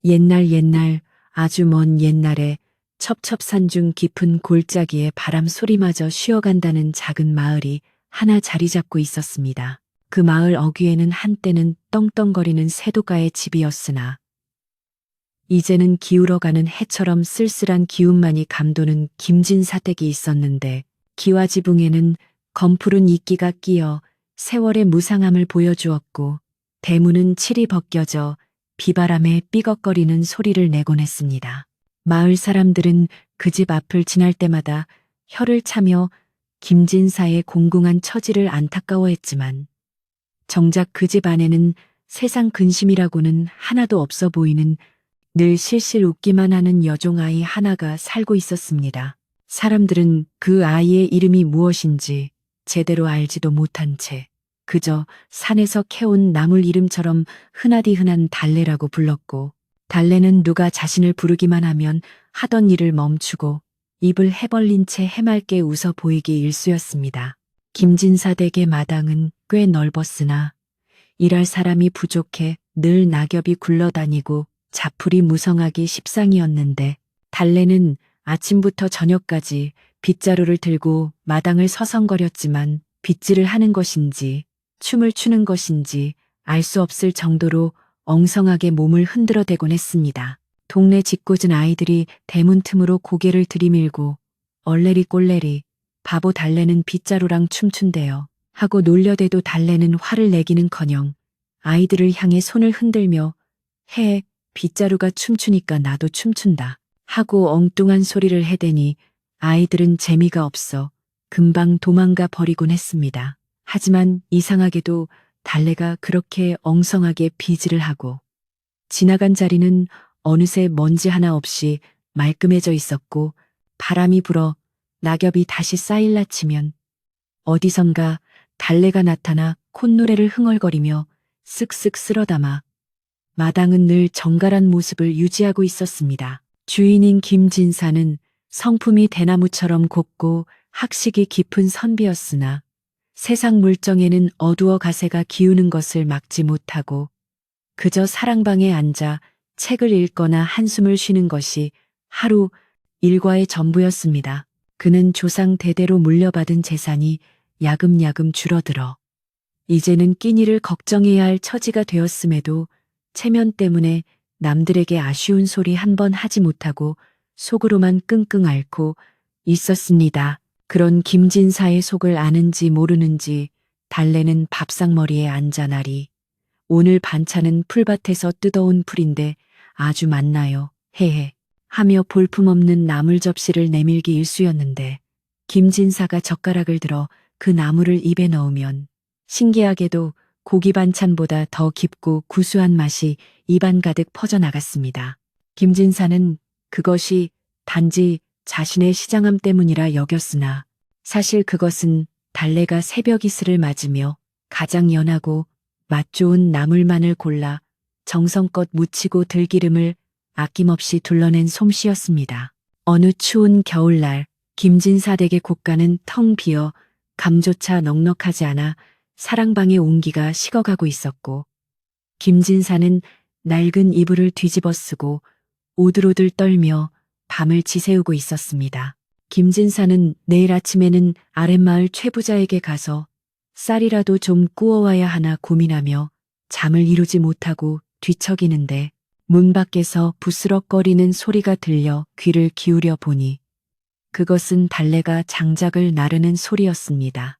옛날 아주 먼 옛날에 첩첩산중 깊은 골짜기에 바람 소리마저 쉬어간다는 작은 마을이 하나 자리 잡고 있었습니다. 그 마을 어귀에는 한때는 떵떵거리는 새도가의 집이었으나 이제는 기울어가는 해처럼 쓸쓸한 기운만이 감도는 김진사댁이 있었는데 기와지붕에는 검푸른 이끼가 끼어 세월의 무상함을 보여주었고 대문은 칠이 벗겨져 비바람에 삐걱거리는 소리를 내곤 했습니다. 마을 사람들은 그 집 앞을 지날 때마다 혀를 차며 김진사의 공공한 처지를 안타까워했지만 정작 그 집 안에는 세상 근심이라고는 하나도 없어 보이는 늘 실실 웃기만 하는 여종아이 하나가 살고 있었습니다. 사람들은 그 아이의 이름이 무엇인지 제대로 알지도 못한 채 그저 산에서 캐온 나물 이름처럼 흔하디 흔한 달래라고 불렀고, 달래는 누가 자신을 부르기만 하면 하던 일을 멈추고 입을 해벌린 채 해맑게 웃어 보이기 일쑤였습니다. 김진사 댁의 마당은 꽤 넓었으나 일할 사람이 부족해 늘 낙엽이 굴러다니고 자풀이 무성하기 십상이었는데 달래는 아침부터 저녁까지 빗자루를 들고 마당을 서성거렸지만 빗질을 하는 것인지 춤을 추는 것인지 알 수 없을 정도로 엉성하게 몸을 흔들어대곤 했습니다. 동네 짓궂은 아이들이 대문 틈으로 고개를 들이밀고 얼레리 꼴레리 바보 달래는 빗자루랑 춤춘대요 하고 놀려대도 달래는 화를 내기는커녕 아이들을 향해 손을 흔들며 해 빗자루가 춤추니까 나도 춤춘다 하고 엉뚱한 소리를 해대니 아이들은 재미가 없어 금방 도망가 버리곤 했습니다. 하지만 이상하게도 달래가 그렇게 엉성하게 빗질을 하고 지나간 자리는 어느새 먼지 하나 없이 말끔해져 있었고 바람이 불어 낙엽이 다시 쌓일라 치면 어디선가 달래가 나타나 콧노래를 흥얼거리며 쓱쓱 쓸어담아 마당은 늘 정갈한 모습을 유지하고 있었습니다. 주인인 김진사는 성품이 대나무처럼 곱고 학식이 깊은 선비였으나 세상 물정에는 어두워 가세가 기우는 것을 막지 못하고 그저 사랑방에 앉아 책을 읽거나 한숨을 쉬는 것이 하루 일과의 전부였습니다. 그는 조상 대대로 물려받은 재산이 야금야금 줄어들어 이제는 끼니를 걱정해야 할 처지가 되었음에도 체면 때문에 남들에게 아쉬운 소리 한 번 하지 못하고 속으로만 끙끙 앓고 있었습니다. 그런 김진사의 속을 아는지 모르는지 달래는 밥상머리에 앉아 나리 오늘 반찬은 풀밭에서 뜯어온 풀인데 아주 맛나요. 헤헤 하며 볼품없는 나물 접시를 내밀기 일쑤였는데 김진사가 젓가락을 들어 그 나물을 입에 넣으면 신기하게도 고기 반찬보다 더 깊고 구수한 맛이 입안 가득 퍼져나갔습니다. 김진사는 그것이 단지 자신의 시장함 때문이라 여겼으나 사실 그것은 달래가 새벽 이슬을 맞으며 가장 연하고 맛 좋은 나물만을 골라 정성껏 무치고 들기름을 아낌없이 둘러낸 솜씨였습니다. 어느 추운 겨울날 김진사 댁의 곶간은 텅 비어 감조차 넉넉하지 않아 사랑방의 온기가 식어가고 있었고 김진사는 낡은 이불을 뒤집어 쓰고 오들오들 떨며 밤을 지새우고 있었습니다. 김진사는 내일 아침에는 아랫마을 최부자에게 가서 쌀이라도 좀 구워와야 하나 고민하며 잠을 이루지 못하고 뒤척이는데 문 밖에서 부스럭거리는 소리가 들려 귀를 기울여 보니 그것은 달래가 장작을 나르는 소리였습니다.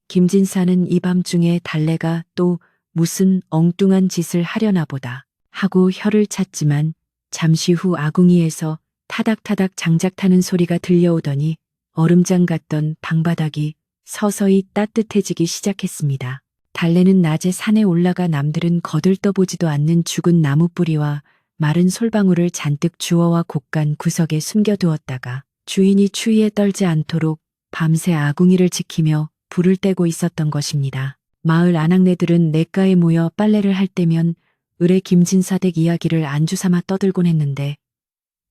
김진사는 이 밤중에 달래가 또 무슨 엉뚱한 짓을 하려나 보다 하고 혀를 찼지만 잠시 후 아궁이에서 타닥타닥 장작 타는 소리가 들려오더니 얼음장 같던 방바닥이 서서히 따뜻해지기 시작했습니다. 달래는 낮에 산에 올라가 남들은 거들떠보지도 않는 죽은 나무뿌리와 마른 솔방울을 잔뜩 주워와 곶간 구석에 숨겨두었다가 주인이 추위에 떨지 않도록 밤새 아궁이를 지키며 불을 떼고 있었던 것입니다. 마을 아낙네들은 냇가에 모여 빨래를 할 때면 을의 김진사 댁 이야기를 안주삼아 떠들곤 했는데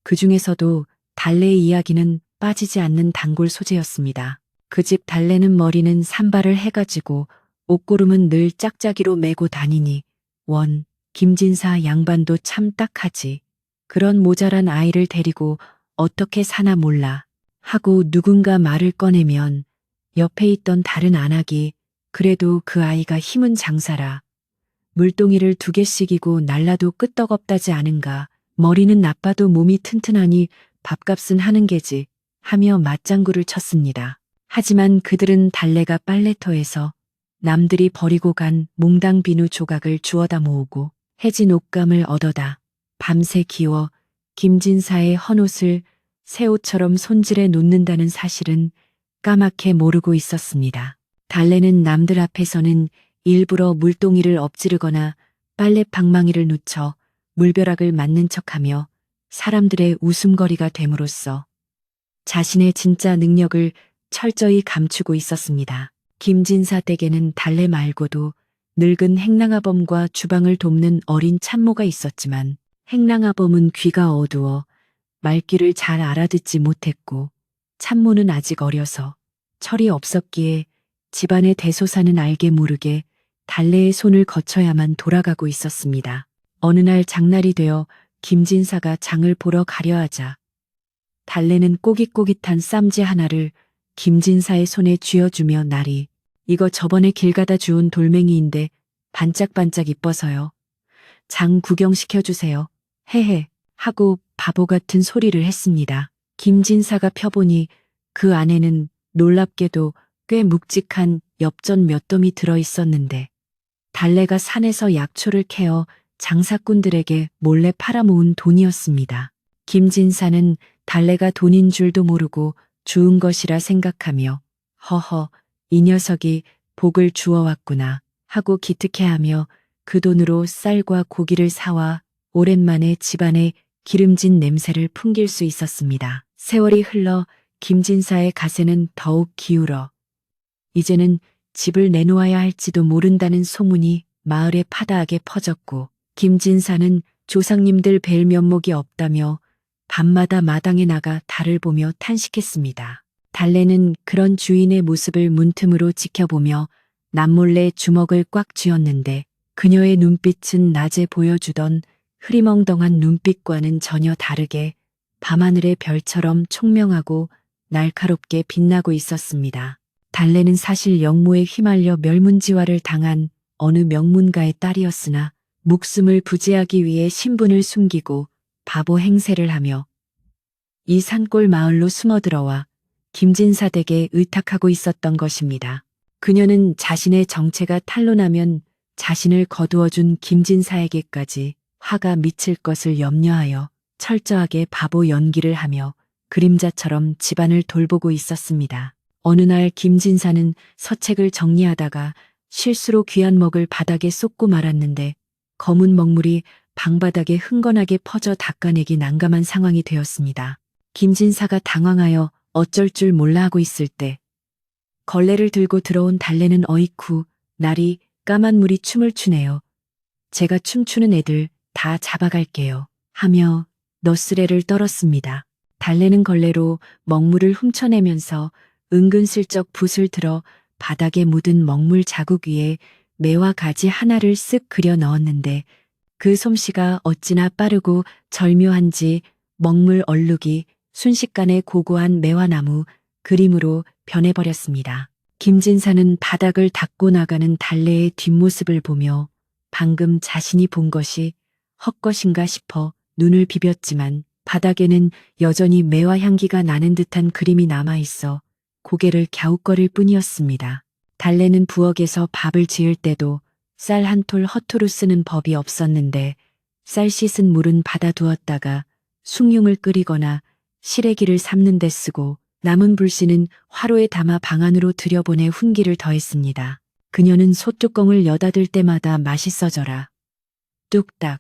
그 중에서도 달래의 이야기는 빠지지 않는 단골 소재였습니다. 그 집 달래는 머리는 산발을 해가지고 옷고름은 늘 짝짝이로 메고 다니니 원 김진사 양반도 참 딱하지. 그런 모자란 아이를 데리고 어떻게 사나 몰라. 하고 누군가 말을 꺼내면 옆에 있던 다른 안악이 그래도 그 아이가 힘은 장사라. 물동이를 2개씩이고 날라도 끄떡없다지 않은가. 머리는 나빠도 몸이 튼튼하니 밥값은 하는 게지 하며 맞장구를 쳤습니다. 하지만 그들은 달래가 빨래터에서 남들이 버리고 간 몽당 비누 조각을 주워다 모으고 해진 옷감을 얻어다 밤새 기워 김진사의 헌옷을 새 옷처럼 손질해 놓는다는 사실은 까맣게 모르고 있었습니다. 달래는 남들 앞에서는 일부러 물동이를 엎지르거나 빨래 방망이를 놓쳐 물벼락을 맞는 척하며 사람들의 웃음거리가 됨으로써 자신의 진짜 능력을 철저히 감추고 있었습니다. 김진사 댁에는 달래 말고도 늙은 행랑아범과 주방을 돕는 어린 참모가 있었지만 행랑아범은 귀가 어두워 말귀를 잘 알아듣지 못했고 참모는 아직 어려서 철이 없었기에 집안의 대소사는 알게 모르게 달래의 손을 거쳐야만 돌아가고 있었습니다. 어느 날 장날이 되어 김진사가 장을 보러 가려 하자 달래는 꼬깃꼬깃한 쌈지 하나를 김진사의 손에 쥐어주며 나리, 이거 저번에 길 가다 주운 돌멩이인데 반짝반짝 이뻐서요. 장 구경시켜주세요. 헤헤 하고 바보 같은 소리를 했습니다. 김진사가 펴보니 그 안에는 놀랍게도 꽤 묵직한 엽전 몇 dom이 들어있었는데 달래가 산에서 약초를 캐어 장사꾼들에게 몰래 팔아모은 돈이었습니다. 김진사는 달래가 돈인 줄도 모르고 주운 것이라 생각하며 허허 이 녀석이 복을 주워왔구나 하고 기특해하며 그 돈으로 쌀과 고기를 사와 오랜만에 집안의 기름진 냄새를 풍길 수 있었습니다. 세월이 흘러 김진사의 가세는 더욱 기울어 이제는 집을 내놓아야 할지도 모른다는 소문이 마을에 파다하게 퍼졌고 김진사는 조상님들 뵐 면목이 없다며 밤마다 마당에 나가 달을 보며 탄식했습니다. 달래는 그런 주인의 모습을 문틈으로 지켜보며 남몰래 주먹을 꽉 쥐었는데 그녀의 눈빛은 낮에 보여주던 흐리멍덩한 눈빛과는 전혀 다르게 밤하늘의 별처럼 총명하고 날카롭게 빛나고 있었습니다. 달래는 사실 영모에 휘말려 멸문지화를 당한 어느 명문가의 딸이었으나 목숨을 부지하기 위해 신분을 숨기고 바보 행세를 하며 이 산골 마을로 숨어들어와 김진사 댁에 의탁하고 있었던 것입니다. 그녀는 자신의 정체가 탄로나면 자신을 거두어준 김진사에게까지 화가 미칠 것을 염려하여 철저하게 바보 연기를 하며 그림자처럼 집안을 돌보고 있었습니다. 어느 날 김진사는 서책을 정리하다가 실수로 귀한 먹을 바닥에 쏟고 말았는데 검은 먹물이 방바닥에 흥건하게 퍼져 닦아내기 난감한 상황이 되었습니다. 김진사가 당황하여 어쩔 줄 몰라 하고 있을 때 걸레를 들고 들어온 달래는 어이쿠 날이 까만 물이 춤을 추네요. 제가 춤추는 애들 다 잡아갈게요 하며 너스레를 떨었습니다. 달래는 걸레로 먹물을 훔쳐내면서 은근슬쩍 붓을 들어 바닥에 묻은 먹물 자국 위에 매와 가지 하나를 쓱 그려 넣었는데 그 솜씨가 어찌나 빠르고 절묘한지 먹물 얼룩이 순식간에 고고한 매화나무 그림으로 변해버렸습니다. 김진사는 바닥을 닦고 나가는 달래의 뒷모습을 보며 방금 자신이 본 것이 헛것인가 싶어 눈을 비볐지만 바닥에는 여전히 매화 향기가 나는 듯한 그림이 남아있어 고개를 갸웃거릴 뿐이었습니다. 달래는 부엌에서 밥을 지을 때도 쌀 한 톨 허투루 쓰는 법이 없었는데 쌀 씻은 물은 받아두었다가 숭늉을 끓이거나 시래기를 삶는 데 쓰고 남은 불씨는 화로에 담아 방 안으로 들여보내 훈기를 더했습니다. 그녀는 솥뚜껑을 여닫을 때마다 맛있어져라. 뚝딱.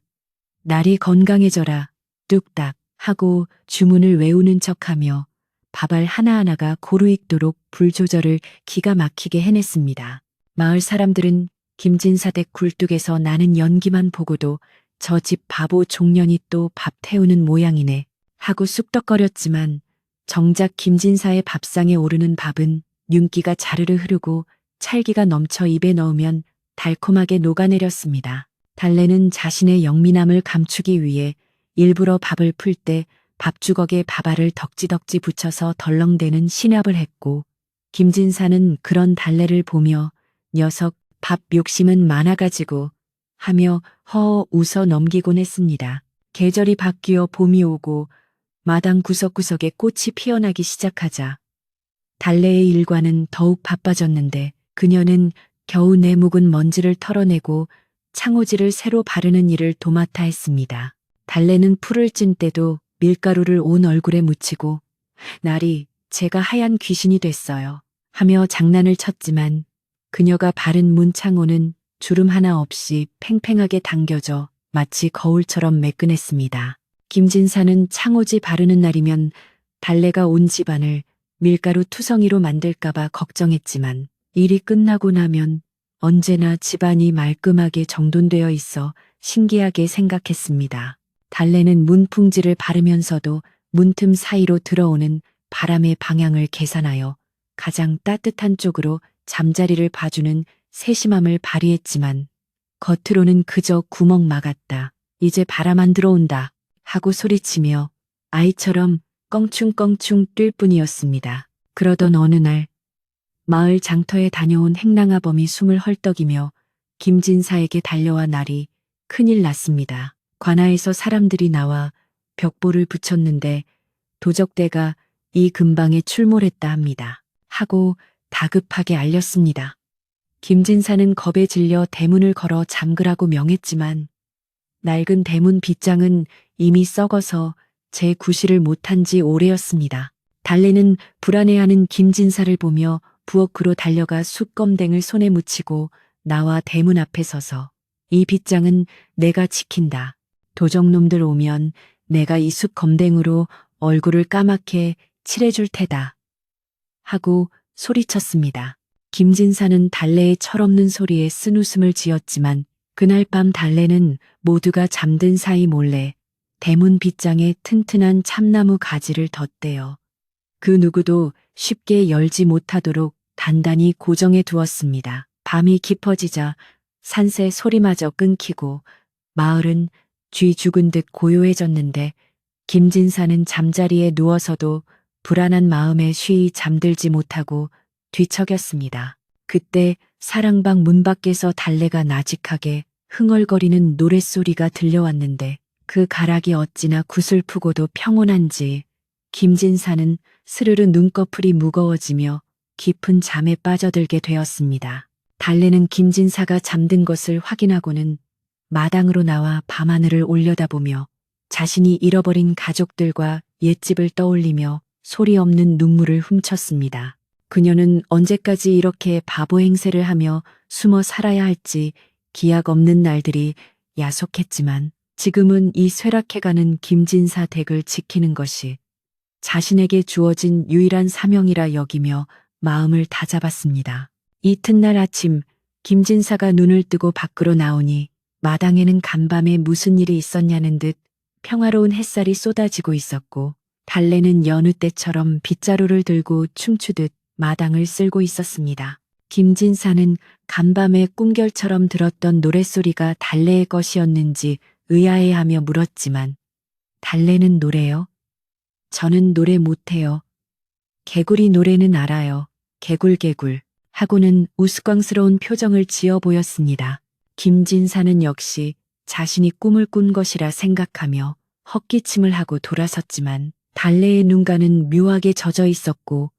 날이 건강해져라. 뚝딱. 하고 주문을 외우는 척하며 밥알 하나하나가 고루 익도록 불 조절을 기가 막히게 해냈습니다. 마을 사람들은 김진사 댁 굴뚝에서 나는 연기만 보고도 저 집 바보 종년이 또 밥 태우는 모양이네 하고 쑥덕거렸지만 정작 김진사의 밥상에 오르는 밥은 윤기가 자르르 흐르고 찰기가 넘쳐 입에 넣으면 달콤하게 녹아내렸습니다. 달래는 자신의 영민함을 감추기 위해 일부러 밥을 풀 때 밥주걱에 밥알을 덕지덕지 붙여서 덜렁대는 신압을 했고, 김진사는 그런 달래를 보며 녀석 밥 욕심은 많아가지고 하며 허허 웃어 넘기곤 했습니다. 계절이 바뀌어 봄이 오고 마당 구석구석에 꽃이 피어나기 시작하자 달래의 일과는 더욱 바빠졌는데, 그녀는 겨우 내 묵은 먼지를 털어내고 창호지를 새로 바르는 일을 도맡아 했습니다. 달래는 풀을 찐 때도 밀가루를 온 얼굴에 묻히고 날이 제가 하얀 귀신이 됐어요 하며 장난을 쳤지만, 그녀가 바른 문창호는 주름 하나 없이 팽팽하게 당겨져 마치 거울처럼 매끈했습니다. 김진사는 창호지 바르는 날이면 달래가 온 집안을 밀가루 투성이로 만들까봐 걱정했지만, 일이 끝나고 나면 언제나 집안이 말끔하게 정돈되어 있어 신기하게 생각했습니다. 달래는 문풍지를 바르면서도 문틈 사이로 들어오는 바람의 방향을 계산하여 가장 따뜻한 쪽으로 잠자리를 봐주는 세심함을 발휘했지만, 겉으로는 그저 구멍 막았다, 이제 바람 안 들어온다 하고 소리치며 아이처럼 껑충껑충 뛸 뿐이었습니다. 그러던 어느 날 마을 장터에 다녀온 행랑아범이 숨을 헐떡이며 김진사에게 달려와 날이 큰일 났습니다. 관아에서 사람들이 나와 벽보를 붙였는데 도적대가 이 근방에 출몰했다 합니다. 하고 다급하게 알렸습니다. 김진사는 겁에 질려 대문을 걸어 잠그라고 명했지만, 낡은 대문 빗장은 이미 썩어서 재구시를 못한 지 오래였습니다. 달래는 불안해하는 김진사를 보며 부엌으로 달려가 숯검댕을 손에 묻히고 나와 대문 앞에 서서 이 빗장은 내가 지킨다. 도적놈들 오면 내가 이 숯검댕으로 얼굴을 까맣게 칠해줄 테다 하고 소리쳤습니다. 김진사는 달래의 철없는 소리에 쓴웃음을 지었지만, 그날 밤 달래는 모두가 잠든 사이 몰래 대문 빗장에 튼튼한 참나무 가지를 덧대어 그 누구도 쉽게 열지 못하도록 단단히 고정해 두었습니다. 밤이 깊어지자 산새 소리마저 끊기고 마을은 쥐 죽은 듯 고요해졌는데, 김진사는 잠자리에 누워서도 불안한 마음에 쉬이 잠들지 못하고 뒤척였습니다. 그때 사랑방 문 밖에서 달래가 나직하게 흥얼거리는 노랫소리가 들려왔는데, 그 가락이 어찌나 구슬프고도 평온한지 김진사는 스르르 눈꺼풀이 무거워지며 깊은 잠에 빠져들게 되었습니다. 달래는 김진사가 잠든 것을 확인하고는 마당으로 나와 밤하늘을 올려다보며 자신이 잃어버린 가족들과 옛집을 떠올리며 소리 없는 눈물을 훔쳤습니다. 그녀는 언제까지 이렇게 바보 행세를 하며 숨어 살아야 할지 기약 없는 날들이 야속했지만, 지금은 이 쇠락해가는 김진사 댁을 지키는 것이 자신에게 주어진 유일한 사명이라 여기며 마음을 다잡았습니다. 이튿날 아침 김진사가 눈을 뜨고 밖으로 나오니 마당에는 간밤에 무슨 일이 있었냐는 듯 평화로운 햇살이 쏟아지고 있었고, 달래는 여느 때처럼 빗자루를 들고 춤추듯 마당을 쓸고 있었습니다. 김진사는 간밤에 꿈결처럼 들었던 노랫소리가 달래의 것이었는지 의아해하며 물었지만, 달래는 노래요? 저는 노래 못해요. 개구리 노래는 알아요. 개굴개굴 하고는 우스꽝스러운 표정을 지어 보였습니다. 김진사는 역시 자신이 꿈을 꾼 것이라 생각하며 헛기침을 하고 돌아섰지만, 달래의 눈가는 묘하게 젖어 있었고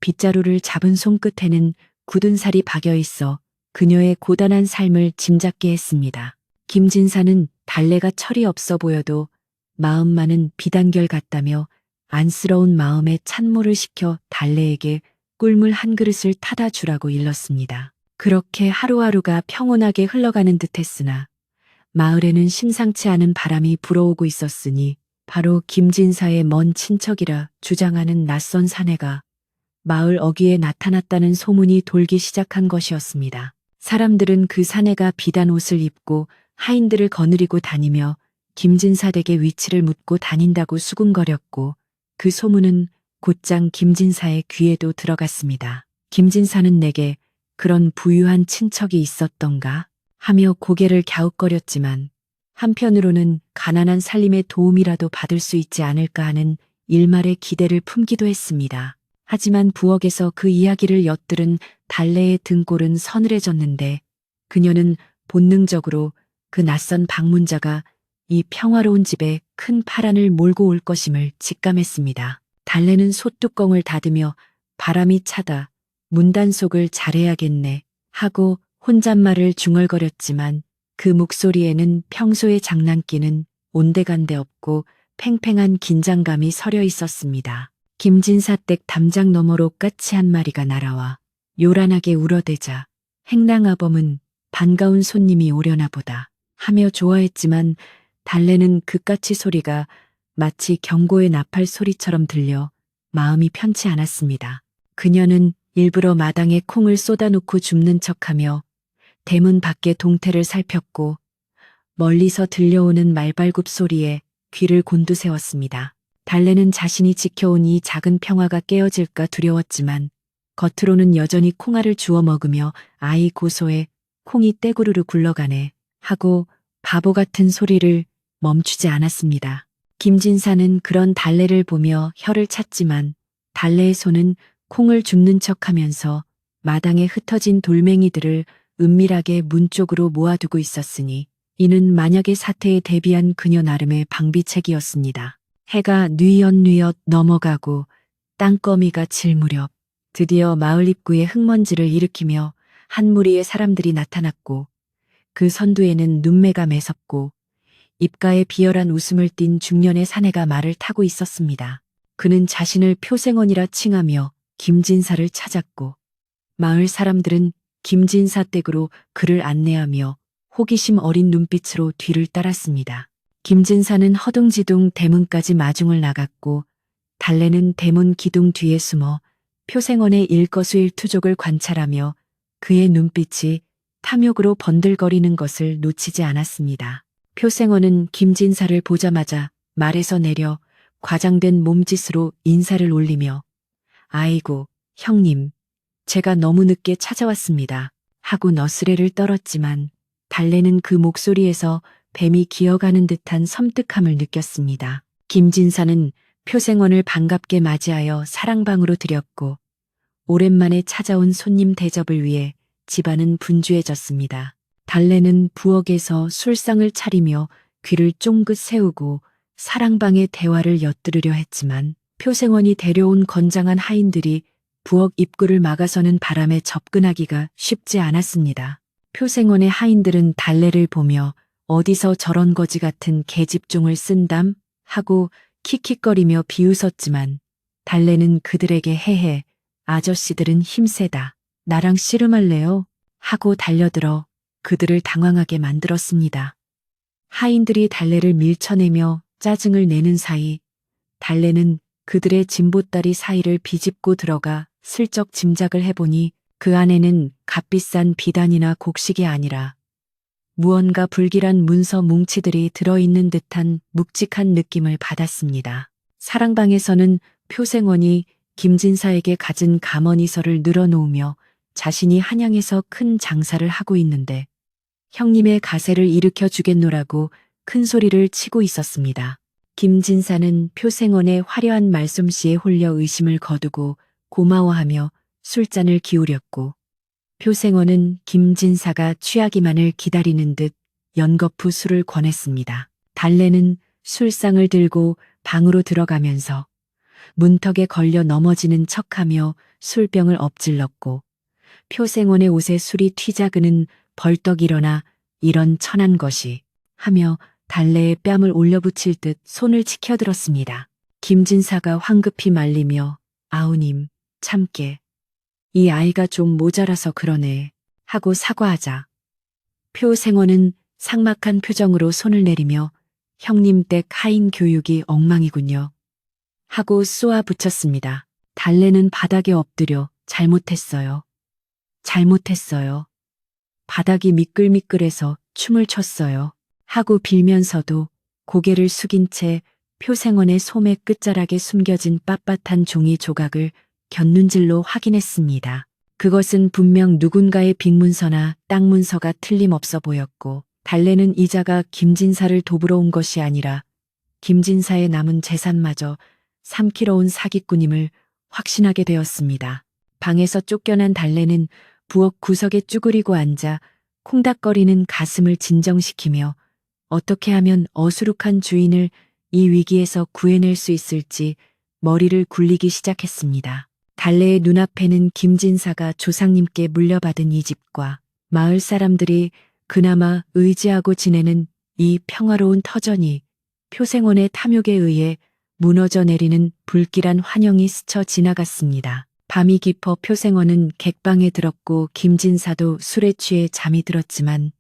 빗자루를 잡은 손끝에는 굳은 살이 박여 있어 그녀의 고단한 삶을 짐작게 했습니다. 김진사는 달래가 철이 없어 보여도 마음만은 비단결 같다며 안쓰러운 마음에 찬물을 식혀 달래에게 꿀물 한 그릇을 타다 주라고 일렀습니다. 그렇게 하루하루가 평온하게 흘러가는 듯했으나 마을에는 심상치 않은 바람이 불어오고 있었으니, 바로 김진사의 먼 친척이라 주장하는 낯선 사내가 마을 어귀에 나타났다는 소문이 돌기 시작한 것이었습니다. 사람들은 그 사내가 비단 옷을 입고 하인들을 거느리고 다니며 김진사 댁의 위치를 묻고 다닌다고 수군거렸고, 그 소문은 곧장 김진사의 귀에도 들어갔습니다. 김진사는 내게 그런 부유한 친척이 있었던가 하며 고개를 갸웃거렸지만 한편으로는 가난한 살림의 도움이라도 받을 수 있지 않을까 하는 일말의 기대를 품기도 했습니다. 하지만 부엌에서 그 이야기를 엿들은 달래의 등골은 서늘해졌는데 그녀는 본능적으로 그 낯선 방문자가 이 평화로운 집에 큰 파란을 몰고 올 것임을 직감했습니다. 달래는 솥뚜껑을 닫으며 바람이 차다. 문단속을 잘해야겠네 하고 혼잣말을 중얼거렸지만 그 목소리에는 평소의 장난기는 온데간데 없고 팽팽한 긴장감이 서려 있었습니다. 김진사 댁 담장 너머로 까치 한 마리가 날아와 요란하게 울어대자 행랑아범은 반가운 손님이 오려나 보다 하며 좋아했지만 달래는 그 까치 소리가 마치 경고의 나팔 소리처럼 들려 마음이 편치 않았습니다. 그녀는 일부러 마당에 콩을 쏟아놓고 줍는 척하며 대문 밖의 동태를 살폈고 멀리서 들려오는 말발굽 소리에 귀를 곤두세웠습니다. 달래는 자신이 지켜온 이 작은 평화가 깨어질까 두려웠지만 겉으로는 여전히 콩알을 주워 먹으며 아이 고소해 콩이 떼구르르 굴러가네 하고 바보 같은 소리를 멈추지 않았습니다. 김진사는 그런 달래를 보며 혀를 찼지만 달래의 손은 콩을 줍는 척하면서 마당에 흩어진 돌멩이들을 은밀하게 문 쪽으로 모아두고 있었으니 이는 만약의 사태에 대비한 그녀 나름의 방비책이었습니다. 해가 뉘엿뉘엿 넘어가고 땅거미가 질 무렵 드디어 마을 입구에 흙먼지를 일으키며 한 무리의 사람들이 나타났고 그 선두에는 눈매가 매섭고 입가에 비열한 웃음을 띤 중년의 사내가 말을 타고 있었습니다. 그는 자신을 표생원이라 칭하며 김진사를 찾았고 마을 사람들은 김진사 댁으로 그를 안내하며 호기심 어린 눈빛으로 뒤를 따랐습니다. 김진사는 허둥지둥 대문까지 마중을 나갔고 달래는 대문 기둥 뒤에 숨어 표생원의 일거수일투족을 관찰하며 그의 눈빛이 탐욕으로 번들거리는 것을 놓치지 않았습니다. 표생원은 김진사를 보자마자 말에서 내려 과장된 몸짓으로 인사를 올리며 아이고, 형님, 제가 너무 늦게 찾아왔습니다 하고 너스레를 떨었지만 달래는 그 목소리에서 뱀이 기어가는 듯한 섬뜩함을 느꼈습니다. 김진사는 표생원을 반갑게 맞이하여 사랑방으로 들였고 오랜만에 찾아온 손님 대접을 위해 집안은 분주해졌습니다. 달래는 부엌에서 술상을 차리며 귀를 쫑긋 세우고 사랑방의 대화를 엿들으려 했지만 표생원이 데려온 건장한 하인들이 부엌 입구를 막아서는 바람에 접근하기가 쉽지 않았습니다. 표생원의 하인들은 달래를 보며 어디서 저런 거지 같은 계집종을 쓴담 하고 킥킥거리며 비웃었지만 달래는 그들에게 헤헤 아저씨들은 힘세다. 나랑 씨름할래요? 하고 달려들어 그들을 당황하게 만들었습니다. 하인들이 달래를 밀쳐내며 짜증을 내는 사이 달래는 그들의 진보다리 사이를 비집고 들어가 슬쩍 짐작을 해보니 그 안에는 값비싼 비단이나 곡식이 아니라 무언가 불길한 문서 뭉치들이 들어있는 듯한 묵직한 느낌을 받았습니다. 사랑방에서는 표생원이 김진사에게 갖은 가머니서를 늘어놓으며 자신이 한양에서 큰 장사를 하고 있는데 형님의 가세를 일으켜 주겠노라고 큰 소리를 치고 있었습니다. 김진사는 표생원의 화려한 말솜씨에 홀려 의심을 거두고 고마워하며 술잔을 기울였고 표생원은 김진사가 취하기만을 기다리는 듯 연거푸 술을 권했습니다. 달래는 술상을 들고 방으로 들어가면서 문턱에 걸려 넘어지는 척하며 술병을 엎질렀고 표생원의 옷에 술이 튀자 그는 벌떡 일어나 이런 천한 것이 하며 달래의 뺨을 올려붙일 듯 손을 치켜들었습니다. 김진사가 황급히 말리며 아우님 참게 이 아이가 좀 모자라서 그러네 하고 사과하자 표생원은 삭막한 표정으로 손을 내리며 형님 댁 하인 교육이 엉망이군요 하고 쏘아 붙였습니다. 달래는 바닥에 엎드려 잘못했어요. 잘못했어요. 바닥이 미끌미끌해서 춤을 췄어요. 하고 빌면서도 고개를 숙인 채 표생원의 소매 끝자락에 숨겨진 빳빳한 종이 조각을 곁눈질로 확인했습니다. 그것은 분명 누군가의 빅문서나 땅문서가 틀림없어 보였고 달래는 이자가 김진사를 도우러 온 것이 아니라 김진사의 남은 재산마저 삼키러 온 사기꾼임을 확신하게 되었습니다. 방에서 쫓겨난 달래는 부엌 구석에 쭈그리고 앉아 콩닥거리는 가슴을 진정시키며 어떻게 하면 어수룩한 주인을 이 위기에서 구해낼 수 있을지 머리를 굴리기 시작했습니다. 달래의 눈앞에는 김진사가 조상님께 물려받은 이 집과 마을 사람들이 그나마 의지하고 지내는 이 평화로운 터전이 표생원의 탐욕에 의해 무너져 내리는 불길한 환영이 스쳐 지나갔습니다. 밤이 깊어 표생원은 객방에 들었고 김진사도 술에 취해 잠이 들었지만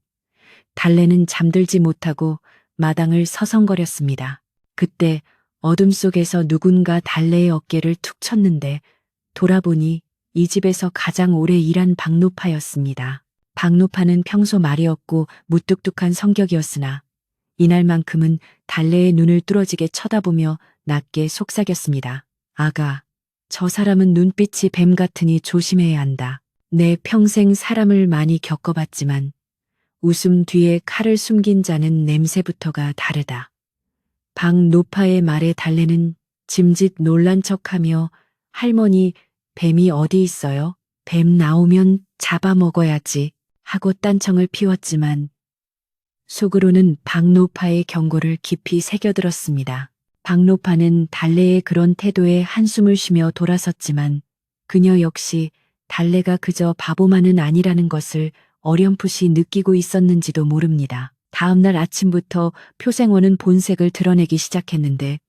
달래는 잠들지 못하고 마당을 서성거렸습니다. 그때 어둠 속에서 누군가 달래의 어깨를 툭 쳤는데 돌아보니 이 집에서 가장 오래 일한 박노파였습니다. 박노파는 평소 말이 없고 무뚝뚝한 성격이었으나 이날만큼은 달래의 눈을 뚫어지게 쳐다보며 낮게 속삭였습니다. 아가, 저 사람은 눈빛이 뱀 같으니 조심해야 한다. 내 평생 사람을 많이 겪어봤지만 웃음 뒤에 칼을 숨긴 자는 냄새부터가 다르다. 박노파의 말에 달래는 짐짓 놀란 척하며 할머니, 뱀이 어디 있어요? 뱀 나오면 잡아먹어야지 하고 딴청을 피웠지만 속으로는 박노파의 경고를 깊이 새겨들었습니다. 박노파는 달래의 그런 태도에 한숨을 쉬며 돌아섰지만 그녀 역시 달래가 그저 바보만은 아니라는 것을 어렴풋이 느끼고 있었는지도 모릅니다. 다음날 아침부터 표생원은 본색을 드러내기 시작했는데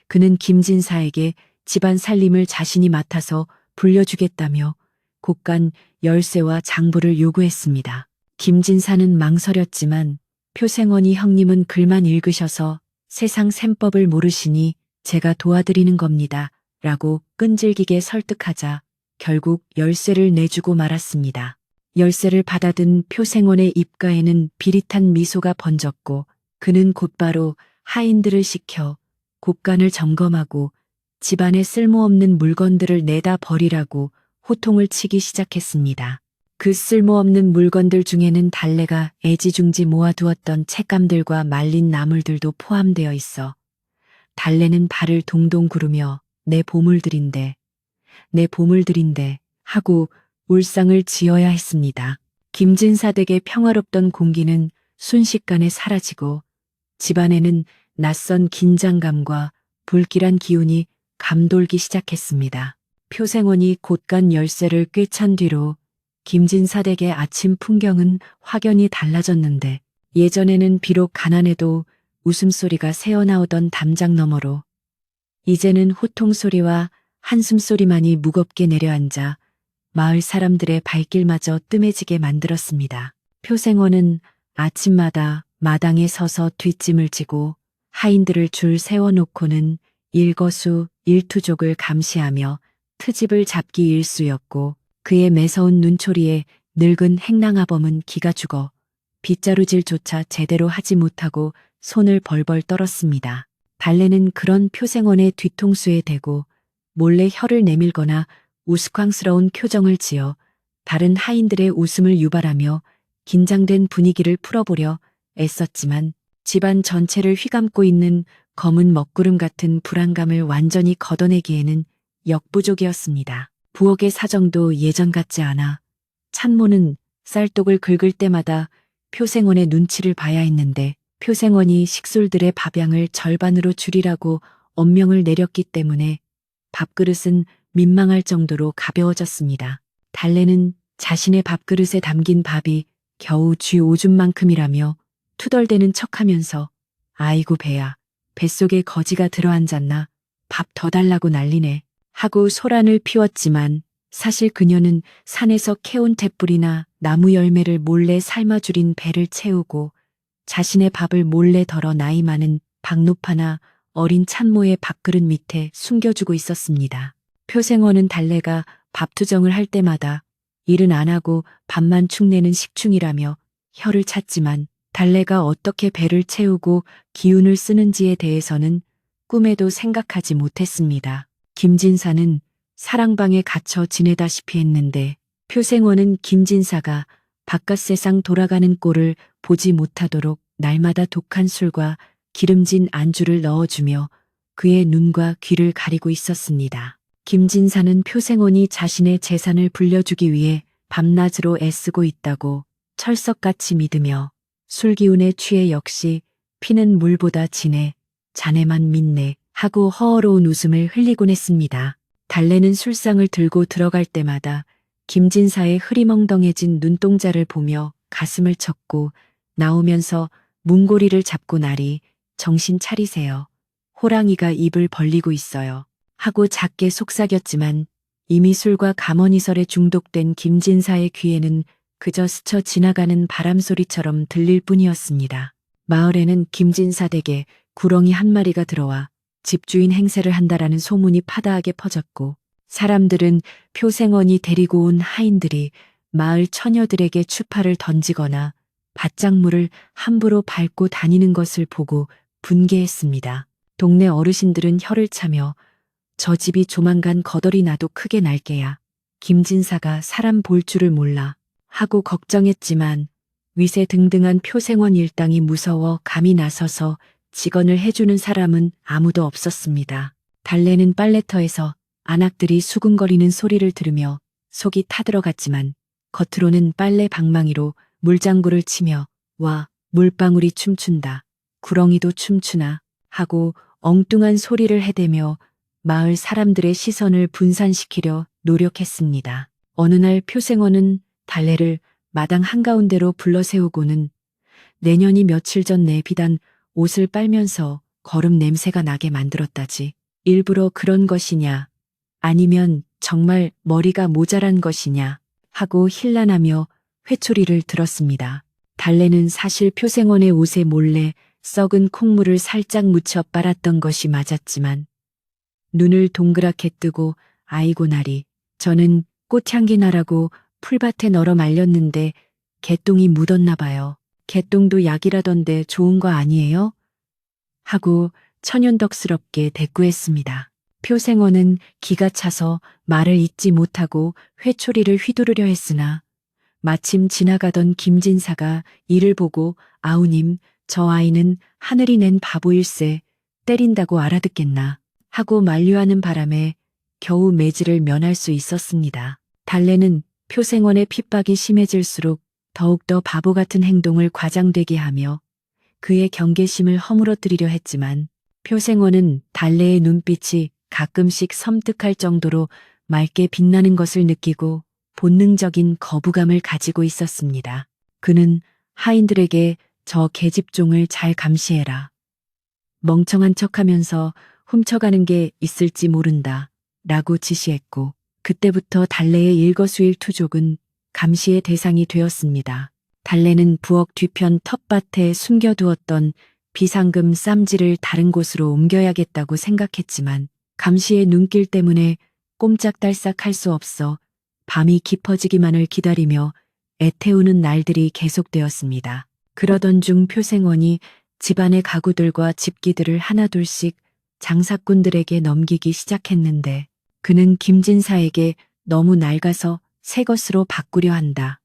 그는 김진사에게 집안 살림을 자신이 맡아서 불려주겠다며 곳간 열쇠와 장부를 요구했습니다. 김진사는 망설였지만 표생원이 형님은 글만 읽으셔서 세상 셈법을 모르시니 제가 도와드리는 겁니다. 라고 끈질기게 설득하자 결국 열쇠를 내주고 말았습니다. 열쇠를 받아든 표생원의 입가에는 비릿한 미소가 번졌고 그는 곧바로 하인들을 시켜 곳간을 점검하고 집안에 쓸모없는 물건들을 내다 버리라고 호통을 치기 시작했습니다. 그 쓸모없는 물건들 중에는 달래가 애지중지 모아두었던 책감들과 말린 나물들도 포함되어 있어 달래는 발을 동동 구르며 내 보물들인데 하고 울상을 지어야 했습니다. 김진사 댁의 평화롭던 공기는 순식간에 사라지고 집안에는 낯선 긴장감과 불길한 기운이 감돌기 시작했습니다. 표생원이 곳간 열쇠를 꿰찬 뒤로 김진사 댁의 아침 풍경은 확연히 달라졌는데 예전에는 비록 가난해도 웃음소리가 새어나오던 담장 너머로 이제는 호통소리와 한숨소리만이 무겁게 내려앉아 마을 사람들의 발길마저 뜸해지게 만들었습니다. 표생원은 아침마다 마당에 서서 뒷짐을 지고 하인들을 줄 세워놓고는 일거수일투족을 감시하며 트집을 잡기 일쑤였고 그의 매서운 눈초리에 늙은 행랑아범은 기가 죽어 빗자루질조차 제대로 하지 못하고 손을 벌벌 떨었습니다. 달래는 그런 표생원의 뒤통수에 대고 몰래 혀를 내밀거나 우스꽝스러운 표정을 지어 다른 하인들의 웃음을 유발하며 긴장된 분위기를 풀어보려 애썼지만 집안 전체를 휘감고 있는 검은 먹구름 같은 불안감을 완전히 걷어내기에는 역부족이었습니다. 부엌의 사정도 예전 같지 않아 찬모는 쌀독을 긁을 때마다 표생원의 눈치를 봐야 했는데 표생원이 식솔들의 밥양을 절반으로 줄이라고 엄명을 내렸기 때문에 밥그릇은 민망할 정도로 가벼워졌습니다. 달래는 자신의 밥그릇에 담긴 밥이 겨우 쥐 오줌만큼이라며 투덜대는 척하면서 아이고 배야, 뱃속에 거지가 들어앉았나, 밥 더 달라고 난리네 하고 소란을 피웠지만 사실 그녀는 산에서 캐온 잿불이나 나무 열매를 몰래 삶아 줄인 배를 채우고 자신의 밥을 몰래 덜어 나이 많은 박노파나 어린 찬모의 밥그릇 밑에 숨겨주고 있었습니다. 표생원은 달래가 밥투정을 할 때마다 일은 안 하고 밥만 축내는 식충이라며 혀를 찼지만 달래가 어떻게 배를 채우고 기운을 쓰는지에 대해서는 꿈에도 생각하지 못했습니다. 김진사는 사랑방에 갇혀 지내다시피 했는데 표생원은 김진사가 바깥 세상 돌아가는 꼴을 보지 못하도록 날마다 독한 술과 기름진 안주를 넣어주며 그의 눈과 귀를 가리고 있었습니다. 김진사는 표생원이 자신의 재산을 불려주기 위해 밤낮으로 애쓰고 있다고 철석같이 믿으며 술기운에 취해 역시 피는 물보다 진해 자네만 믿네 하고 허어로운 웃음을 흘리곤 했습니다. 달래는 술상을 들고 들어갈 때마다 김진사의 흐리멍덩해진 눈동자를 보며 가슴을 쳤고 나오면서 문고리를 잡고 나리 정신 차리세요. 호랑이가 입을 벌리고 있어요. 하고 작게 속삭였지만 이미 술과 가머니설에 중독된 김진사의 귀에는 그저 스쳐 지나가는 바람소리처럼 들릴 뿐이었습니다. 마을에는 김진사 댁에 구렁이 한 마리가 들어와 집주인 행세를 한다라는 소문이 파다하게 퍼졌고 사람들은 표생원이 데리고 온 하인들이 마을 처녀들에게 추파를 던지거나 밧짝물을 함부로 밟고 다니는 것을 보고 분개했습니다. 동네 어르신들은 혀를 차며 저 집이 조만간 거덜이 나도 크게 날게야. 김진사가 사람 볼 줄을 몰라 하고 걱정했지만 위세등등한 표생원 일당이 무서워 감히 나서서 직언을 해주는 사람은 아무도 없었습니다. 달래는 빨래터에서 안악들이 수근거리는 소리를 들으며 속이 타들어갔지만 겉으로는 빨래 방망이로 물장구를 치며 와 물방울이 춤춘다. 구렁이도 춤추나 하고 엉뚱한 소리를 해대며 마을 사람들의 시선을 분산시키려 노력했습니다. 어느 날 표생원은 달래를 마당 한가운데로 불러세우고는 내년이 며칠 전 내 비단 옷을 빨면서 거름 냄새가 나게 만들었다지. 일부러 그런 것이냐 아니면 정말 머리가 모자란 것이냐 하고 힐난하며 회초리를 들었습니다. 달래는 사실 표생원의 옷에 몰래 썩은 콩물을 살짝 묻혀 빨았던 것이 맞았지만 눈을 동그랗게 뜨고 아이고 나리 저는 꽃향기 나라고 풀밭에 널어 말렸는데 개똥이 묻었나 봐요. 개똥도 약이라던데 좋은 거 아니에요? 하고 천연덕스럽게 대꾸했습니다. 표생원은 기가 차서 말을 잇지 못하고 회초리를 휘두르려 했으나 마침 지나가던 김진사가 이를 보고 아우님 저 아이는 하늘이 낸 바보일세 때린다고 알아듣겠나 하고 만류하는 바람에 겨우 매질을 면할 수 있었습니다. 달래는 표생원의 핍박이 심해질수록 더욱더 바보 같은 행동을 과장되게 하며 그의 경계심을 허물어뜨리려 했지만 표생원은 달래의 눈빛이 가끔씩 섬뜩할 정도로 맑게 빛나는 것을 느끼고 본능적인 거부감을 가지고 있었습니다. 그는 하인들에게 저 계집종을 잘 감시해라. 멍청한 척하면서 훔쳐가는 게 있을지 모른다 라고 지시했고 그때부터 달래의 일거수일투족은 감시의 대상이 되었습니다. 달래는 부엌 뒤편 텃밭에 숨겨두었던 비상금 쌈지를 다른 곳으로 옮겨야겠다고 생각했지만 감시의 눈길 때문에 꼼짝달싹 할 수 없어 밤이 깊어지기만을 기다리며 애태우는 날들이 계속되었습니다. 그러던 중 표생원이 집안의 가구들과 집기들을 하나둘씩 장사꾼들에게 넘기기 시작했는데 그는 김진사에게 너무 낡아서 새 것으로 바꾸려 한다.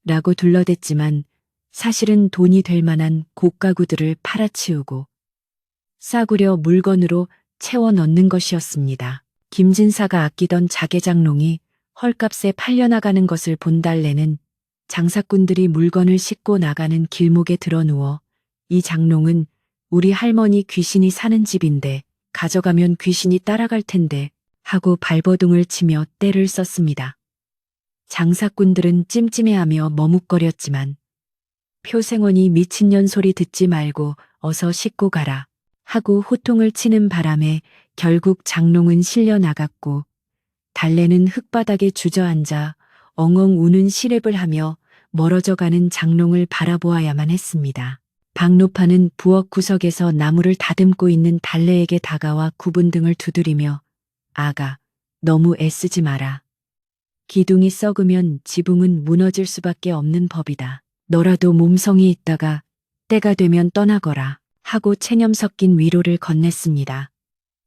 라고 둘러댔지만 사실은 돈이 될 만한 고가구들을 팔아치우고 싸구려 물건으로 채워 넣는 것이었습니다. 김진사가 아끼던 자개장롱이 헐값에 팔려나가는 것을 본 달래는 장사꾼들이 물건을 싣고 나가는 길목에 드러누워 이 장롱은 우리 할머니 귀신이 사는 집인데 가져가면 귀신이 따라갈 텐데 하고 발버둥을 치며 떼를 썼습니다. 장사꾼들은 찜찜해하며 머뭇거렸지만 표생원이 미친년 소리 듣지 말고 어서 싣고 가라 하고 호통을 치는 바람에 결국 장롱은 실려 나갔고 달래는 흙바닥에 주저앉아 엉엉 우는 시랩을 하며 멀어져가는 장롱을 바라보아야만 했습니다. 박노파는 부엌 구석에서 나무를 다듬고 있는 달래에게 다가와 구분등을 두드리며 아가, 너무 애쓰지 마라. 기둥이 썩으면 지붕은 무너질 수밖에 없는 법이다. 너라도 몸성이 있다가 때가 되면 떠나거라 하고 체념 섞인 위로를 건넸습니다.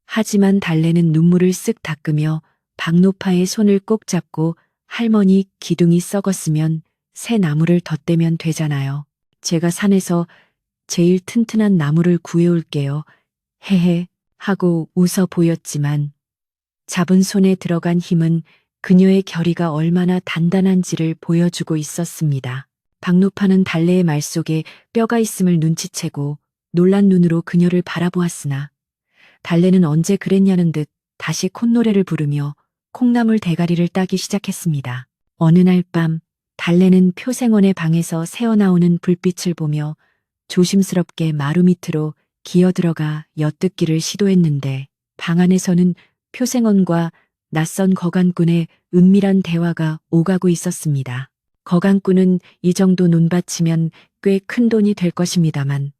하지만 달래는 눈물을 쓱 닦으며 박노파의 손을 꼭 잡고 할머니, 기둥이 썩었으면 새 나무를 덧대면 되잖아요. 제가 산에서 제일 튼튼한 나무를 구해올게요. 헤헤 하고 웃어 보였지만 잡은 손에 들어간 힘은 그녀의 결의가 얼마나 단단한지를 보여주고 있었습니다. 박노파는 달래의 말 속에 뼈가 있음을 눈치채고 놀란 눈으로 그녀를 바라보았으나 달래는 언제 그랬냐는 듯 다시 콧노래를 부르며 콩나물 대가리를 따기 시작했습니다. 어느 날 밤 달래는 표생원의 방에서 새어나오는 불빛을 보며 조심스럽게 마루 밑으로 기어들어가 엿듣기를 시도했는데 방 안에서는 표생원과 낯선 거간꾼의 은밀한 대화가 오가고 있었습니다. 거간꾼은 이 정도 논밭이면 꽤 큰 돈이 될 것입니다만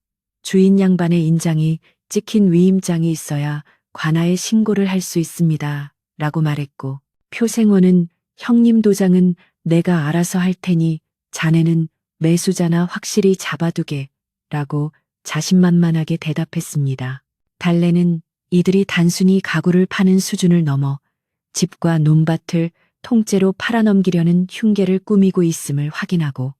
주인 양반의 인장이 찍힌 위임장이 있어야 관아에 신고를 할 수 있습니다. 라고 말했고 표생원은 형님 도장은 내가 알아서 할 테니 자네는 매수자나 확실히 잡아두게 라고 자신만만하게 대답했습니다. 달래는 이들이 단순히 가구를 파는 수준을 넘어 집과 논밭을 통째로 팔아넘기려는 흉계를 꾸미고 있음을 확인하고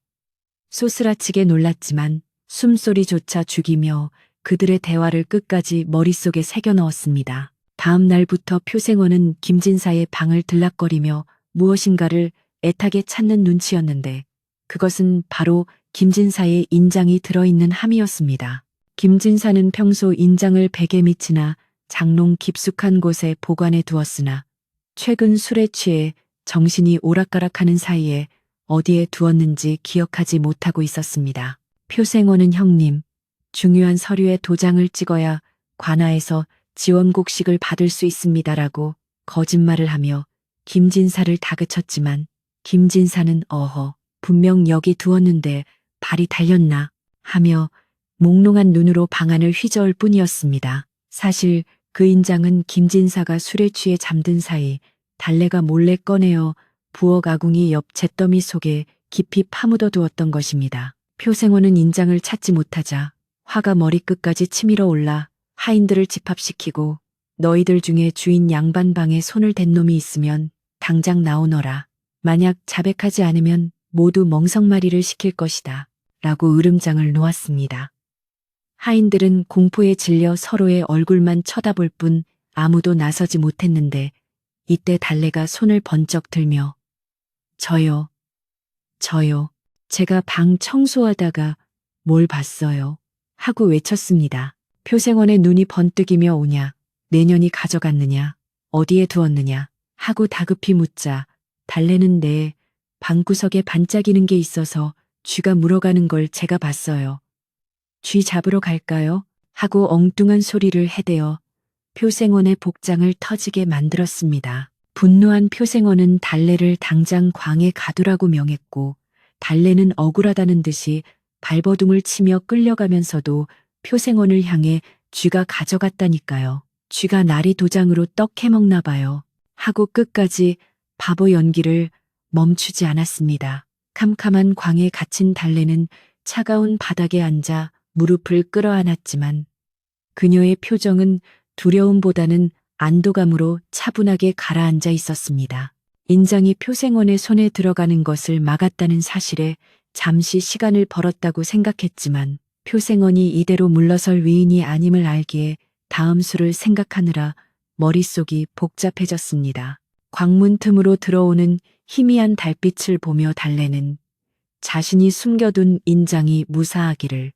소스라치게 놀랐지만 숨소리조차 죽이며 그들의 대화를 끝까지 머릿속에 새겨 넣었습니다. 다음 날부터 표생원은 김진사의 방을 들락거리며 무엇인가를 애타게 찾는 눈치였는데 그것은 바로 김진사의 인장이 들어있는 함이었습니다. 김진사는 평소 인장을 베개 밑이나 장롱 깊숙한 곳에 보관해 두었으나 최근 술에 취해 정신이 오락가락하는 사이에 어디에 두었는지 기억하지 못하고 있었습니다. 표생원은 형님, 중요한 서류에 도장을 찍어야 관아에서 지원곡식을 받을 수 있습니다라고 거짓말을 하며 김진사를 다그쳤지만 김진사는 어허, 분명 여기 두었는데 발이 달렸나 하며 몽롱한 눈으로 방안을 휘저을 뿐이었습니다. 사실 그 인장은 김진사가 술에 취해 잠든 사이 달래가 몰래 꺼내어 부엌 아궁이 옆 잿더미 속에 깊이 파묻어 두었던 것입니다. 표생원은 인장을 찾지 못하자 화가 머리끝까지 치밀어 올라 하인들을 집합시키고 너희들 중에 주인 양반 방에 손을 댄 놈이 있으면 당장 나오너라. 만약 자백하지 않으면 모두 멍석마리를 시킬 것이다. 라고 으름장을 놓았습니다. 하인들은 공포에 질려 서로의 얼굴만 쳐다볼 뿐 아무도 나서지 못했는데 이때 달래가 손을 번쩍 들며 저요. 제가 방 청소하다가 뭘 봤어요. 하고 외쳤습니다. 표생원의 눈이 번뜩이며 오냐, 내년이 가져갔느냐, 어디에 두었느냐 하고 다급히 묻자 달래는 내 방구석에 반짝이는 게 있어서 쥐가 물어가는 걸 제가 봤어요. 쥐 잡으러 갈까요? 하고 엉뚱한 소리를 해대어 표생원의 복장을 터지게 만들었습니다. 분노한 표생원은 달래를 당장 광에 가두라고 명했고 달래는 억울하다는 듯이 발버둥을 치며 끌려가면서도 표생원을 향해 쥐가 가져갔다니까요. 쥐가 나리 도장으로 떡 해먹나 봐요. 하고 끝까지 바보 연기를 멈추지 않았습니다. 캄캄한 광에 갇힌 달래는 차가운 바닥에 앉아 무릎을 끌어안았지만 그녀의 표정은 두려움보다는 안도감으로 차분하게 가라앉아 있었습니다. 인장이 표생원의 손에 들어가는 것을 막았다는 사실에 잠시 시간을 벌었다고 생각했지만 표생원이 이대로 물러설 위인이 아님을 알기에 다음 수를 생각하느라 머릿속이 복잡해졌습니다. 광문 틈으로 들어오는 희미한 달빛을 보며 달래는 자신이 숨겨둔 인장이 무사하기를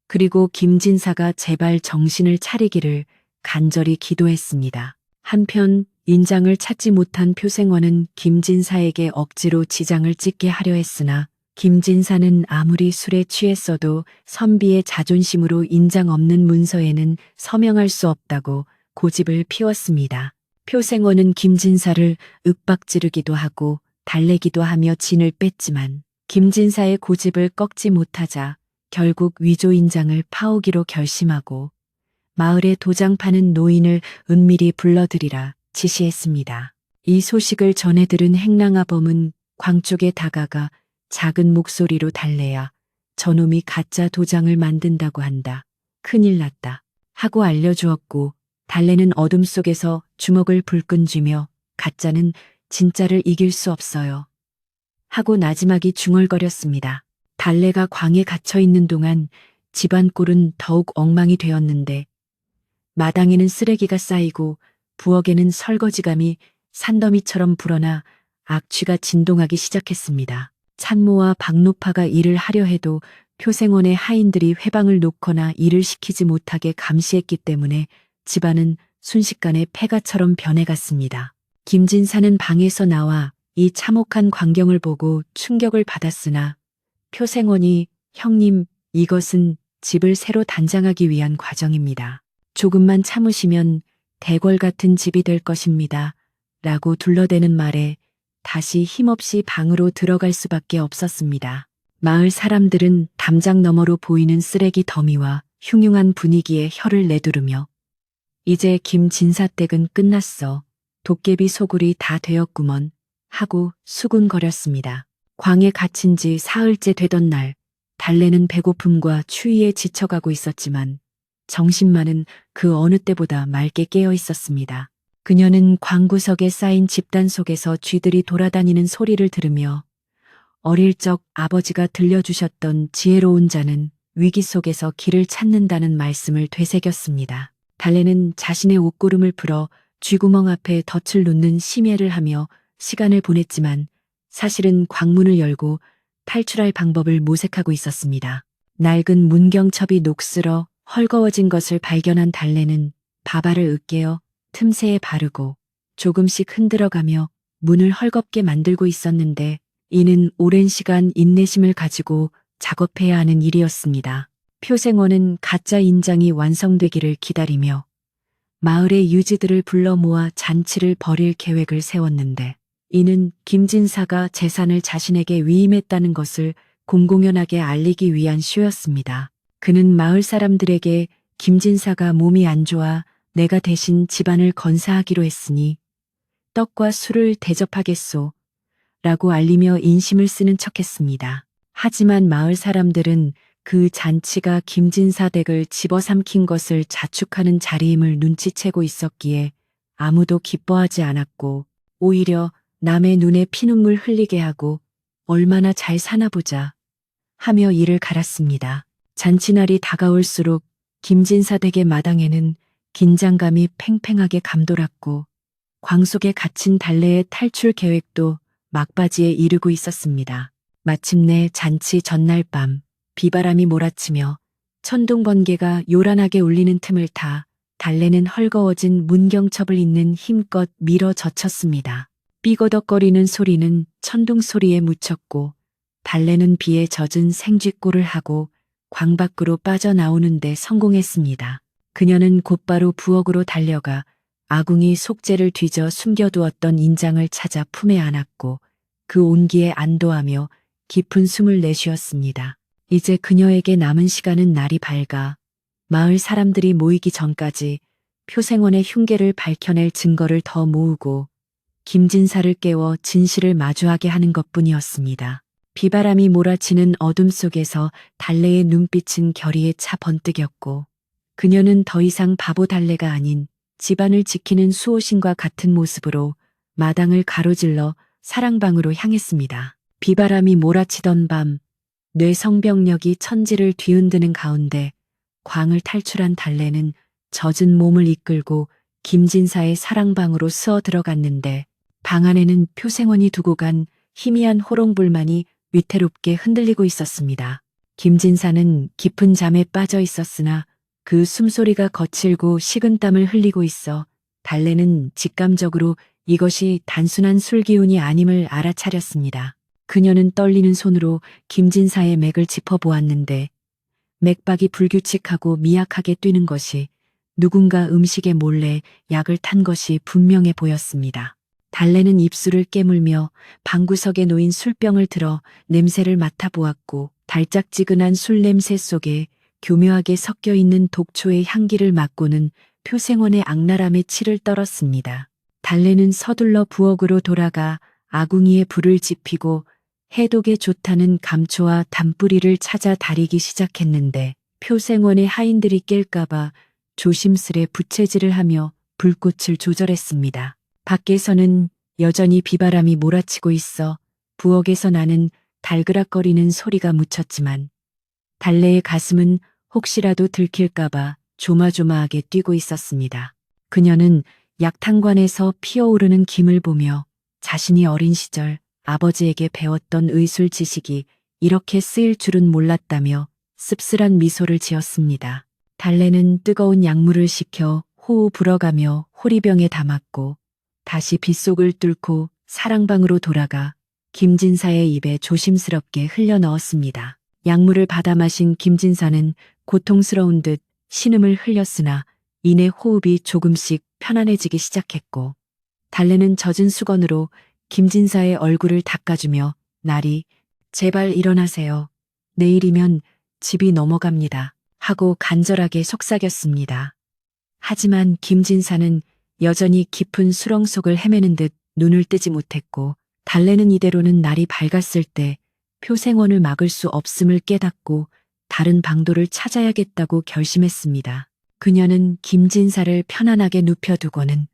그리고 김진사가 제발 정신을 차리기를 간절히 기도했습니다. 한편 인장을 찾지 못한 표생원은 김진사에게 억지로 지장을 찍게 하려 했으나 김진사는 아무리 술에 취했어도 선비의 자존심으로 인장 없는 문서에는 서명할 수 없다고 고집을 피웠습니다. 표생원은 김진사를 윽박지르기도 하고 달래기도 하며 진을 뺐지만 김진사의 고집을 꺾지 못하자 결국 위조 인장을 파오기로 결심하고 마을에 도장 파는 노인을 은밀히 불러들이라 지시했습니다. 이 소식을 전해 들은 행랑아범은 광 쪽에 다가가 작은 목소리로 달래야 저놈이 가짜 도장을 만든다고 한다. 큰일 났다. 하고 알려주었고 달래는 어둠 속에서 주먹을 불끈 쥐며 가짜는 진짜를 이길 수 없어요. 하고 나지막이 중얼거렸습니다. 달래가 광에 갇혀 있는 동안 집안 꼴은 더욱 엉망이 되었는데 마당에는 쓰레기가 쌓이고 부엌에는 설거지감이 산더미처럼 불어나 악취가 진동하기 시작했습니다. 찬모와 박노파가 일을 하려 해도 표생원의 하인들이 회방을 놓거나 일을 시키지 못하게 감시했기 때문에 집안은 순식간에 폐가처럼 변해갔습니다. 김진사는 방에서 나와 이 참혹한 광경을 보고 충격을 받았으나 표생원이 형님, 이것은 집을 새로 단장하기 위한 과정입니다. 조금만 참으시면 대궐 같은 집이 될 것입니다. 라고 둘러대는 말에 다시 힘없이 방으로 들어갈 수밖에 없었습니다. 마을 사람들은 담장 너머로 보이는 쓰레기 더미와 흉흉한 분위기에 혀를 내두르며 이제 김진사 댁은 끝났어. 도깨비 소굴이 다 되었구먼. 하고 수군거렸습니다. 광에 갇힌 지 사흘째 되던 날, 달래는 배고픔과 추위에 지쳐가고 있었지만 정신만은 그 어느 때보다 맑게 깨어 있었습니다. 그녀는 광구석에 쌓인 집단 속에서 쥐들이 돌아다니는 소리를 들으며 어릴 적 아버지가 들려주셨던 지혜로운 자는 위기 속에서 길을 찾는다는 말씀을 되새겼습니다. 달래는 자신의 옷고름을 풀어 쥐구멍 앞에 덫을 놓는 심예를 하며 시간을 보냈지만 사실은 광문을 열고 탈출할 방법을 모색하고 있었습니다. 낡은 문경첩이 녹슬어 헐거워진 것을 발견한 달래는 바바를 으깨어 틈새에 바르고 조금씩 흔들어가며 문을 헐겁게 만들고 있었는데 이는 오랜 시간 인내심을 가지고 작업해야 하는 일이었습니다. 표생원은 가짜 인장이 완성되기를 기다리며 마을의 유지들을 불러 모아 잔치를 벌일 계획을 세웠는데 이는 김진사가 재산을 자신에게 위임했다는 것을 공공연하게 알리기 위한 쇼였습니다. 그는 마을 사람들에게 김진사가 몸이 안 좋아 내가 대신 집안을 건사하기로 했으니 떡과 술을 대접하겠소 라고 알리며 인심을 쓰는 척했습니다. 하지만 마을 사람들은 그 잔치가 김진사 댁을 집어삼킨 것을 자축하는 자리임을 눈치채고 있었기에 아무도 기뻐하지 않았고 오히려 남의 눈에 피눈물 흘리게 하고 얼마나 잘 사나 보자 하며 이를 갈았습니다. 잔치날이 다가올수록 김진사 댁의 마당에는 긴장감이 팽팽하게 감돌았고 광 속에 갇힌 달래의 탈출 계획도 막바지에 이르고 있었습니다. 마침내 잔치 전날 밤 비바람이 몰아치며 천둥 번개가 요란하게 울리는 틈을 타 달래는 헐거워진 문경첩을 잇는 힘껏 밀어 젖혔습니다. 삐거덕거리는 소리는 천둥 소리에 묻혔고 달래는 비에 젖은 생쥐꼴을 하고 광 밖으로 빠져나오는데 성공했습니다. 그녀는 곧바로 부엌으로 달려가 아궁이 속재를 뒤져 숨겨두었던 인장을 찾아 품에 안았고 그 온기에 안도하며 깊은 숨을 내쉬었습니다. 이제 그녀에게 남은 시간은 날이 밝아 마을 사람들이 모이기 전까지 표생원의 흉계를 밝혀낼 증거를 더 모으고 김진사를 깨워 진실을 마주하게 하는 것뿐이었습니다. 비바람이 몰아치는 어둠 속에서 달래의 눈빛은 결의에 차 번뜩였고 그녀는 더 이상 바보 달래가 아닌 집안을 지키는 수호신과 같은 모습으로 마당을 가로질러 사랑방으로 향했습니다. 비바람이 몰아치던 밤 뇌성병력이 천지를 뒤흔드는 가운데 광을 탈출한 달래는 젖은 몸을 이끌고 김진사의 사랑방으로 스어 들어갔는데 방 안에는 표생원이 두고 간 희미한 호롱불만이 위태롭게 흔들리고 있었습니다. 김진사는 깊은 잠에 빠져 있었으나 그 숨소리가 거칠고 식은땀을 흘리고 있어 달래는 직감적으로 이것이 단순한 술기운이 아님을 알아차렸습니다. 그녀는 떨리는 손으로 김진사의 맥을 짚어보았는데 맥박이 불규칙하고 미약하게 뛰는 것이 누군가 음식에 몰래 약을 탄 것이 분명해 보였습니다. 달래는 입술을 깨물며 방구석에 놓인 술병을 들어 냄새를 맡아보았고 달짝지근한 술 냄새 속에 교묘하게 섞여 있는 독초의 향기를 맡고는 표생원의 악랄함에 치를 떨었습니다. 달래는 서둘러 부엌으로 돌아가 아궁이에 불을 지피고 해독에 좋다는 감초와 담뿌리를 찾아 다리기 시작했는데 표생원의 하인들이 깰까봐 조심스레 부채질을 하며 불꽃을 조절했습니다. 밖에서는 여전히 비바람이 몰아치고 있어 부엌에서 나는 달그락거리는 소리가 묻혔지만 달래의 가슴은 혹시라도 들킬까봐 조마조마하게 뛰고 있었습니다. 그녀는 약탕관에서 피어오르는 김을 보며 자신이 어린 시절 아버지에게 배웠던 의술 지식이 이렇게 쓰일 줄은 몰랐다며 씁쓸한 미소를 지었습니다. 달래는 뜨거운 약물을 식혀 호우 불어가며 호리병에 담았고 다시 빗속을 뚫고 사랑방으로 돌아가 김진사의 입에 조심스럽게 흘려 넣었습니다. 약물을 받아 마신 김진사는 고통스러운 듯 신음을 흘렸으나 이내 호흡이 조금씩 편안해지기 시작했고 달래는 젖은 수건으로 김진사의 얼굴을 닦아주며 날이 제발 일어나세요. 내일이면 집이 넘어갑니다. 하고 간절하게 속삭였습니다. 하지만 김진사는 여전히 깊은 수렁 속을 헤매는 듯 눈을 뜨지 못했고 달래는 이대로는 날이 밝았을 때 표생원을 막을 수 없음을 깨닫고 다른 방도를 찾아야겠다고 결심했습니다. 그녀는 김진사를 편안하게 눕혀두고는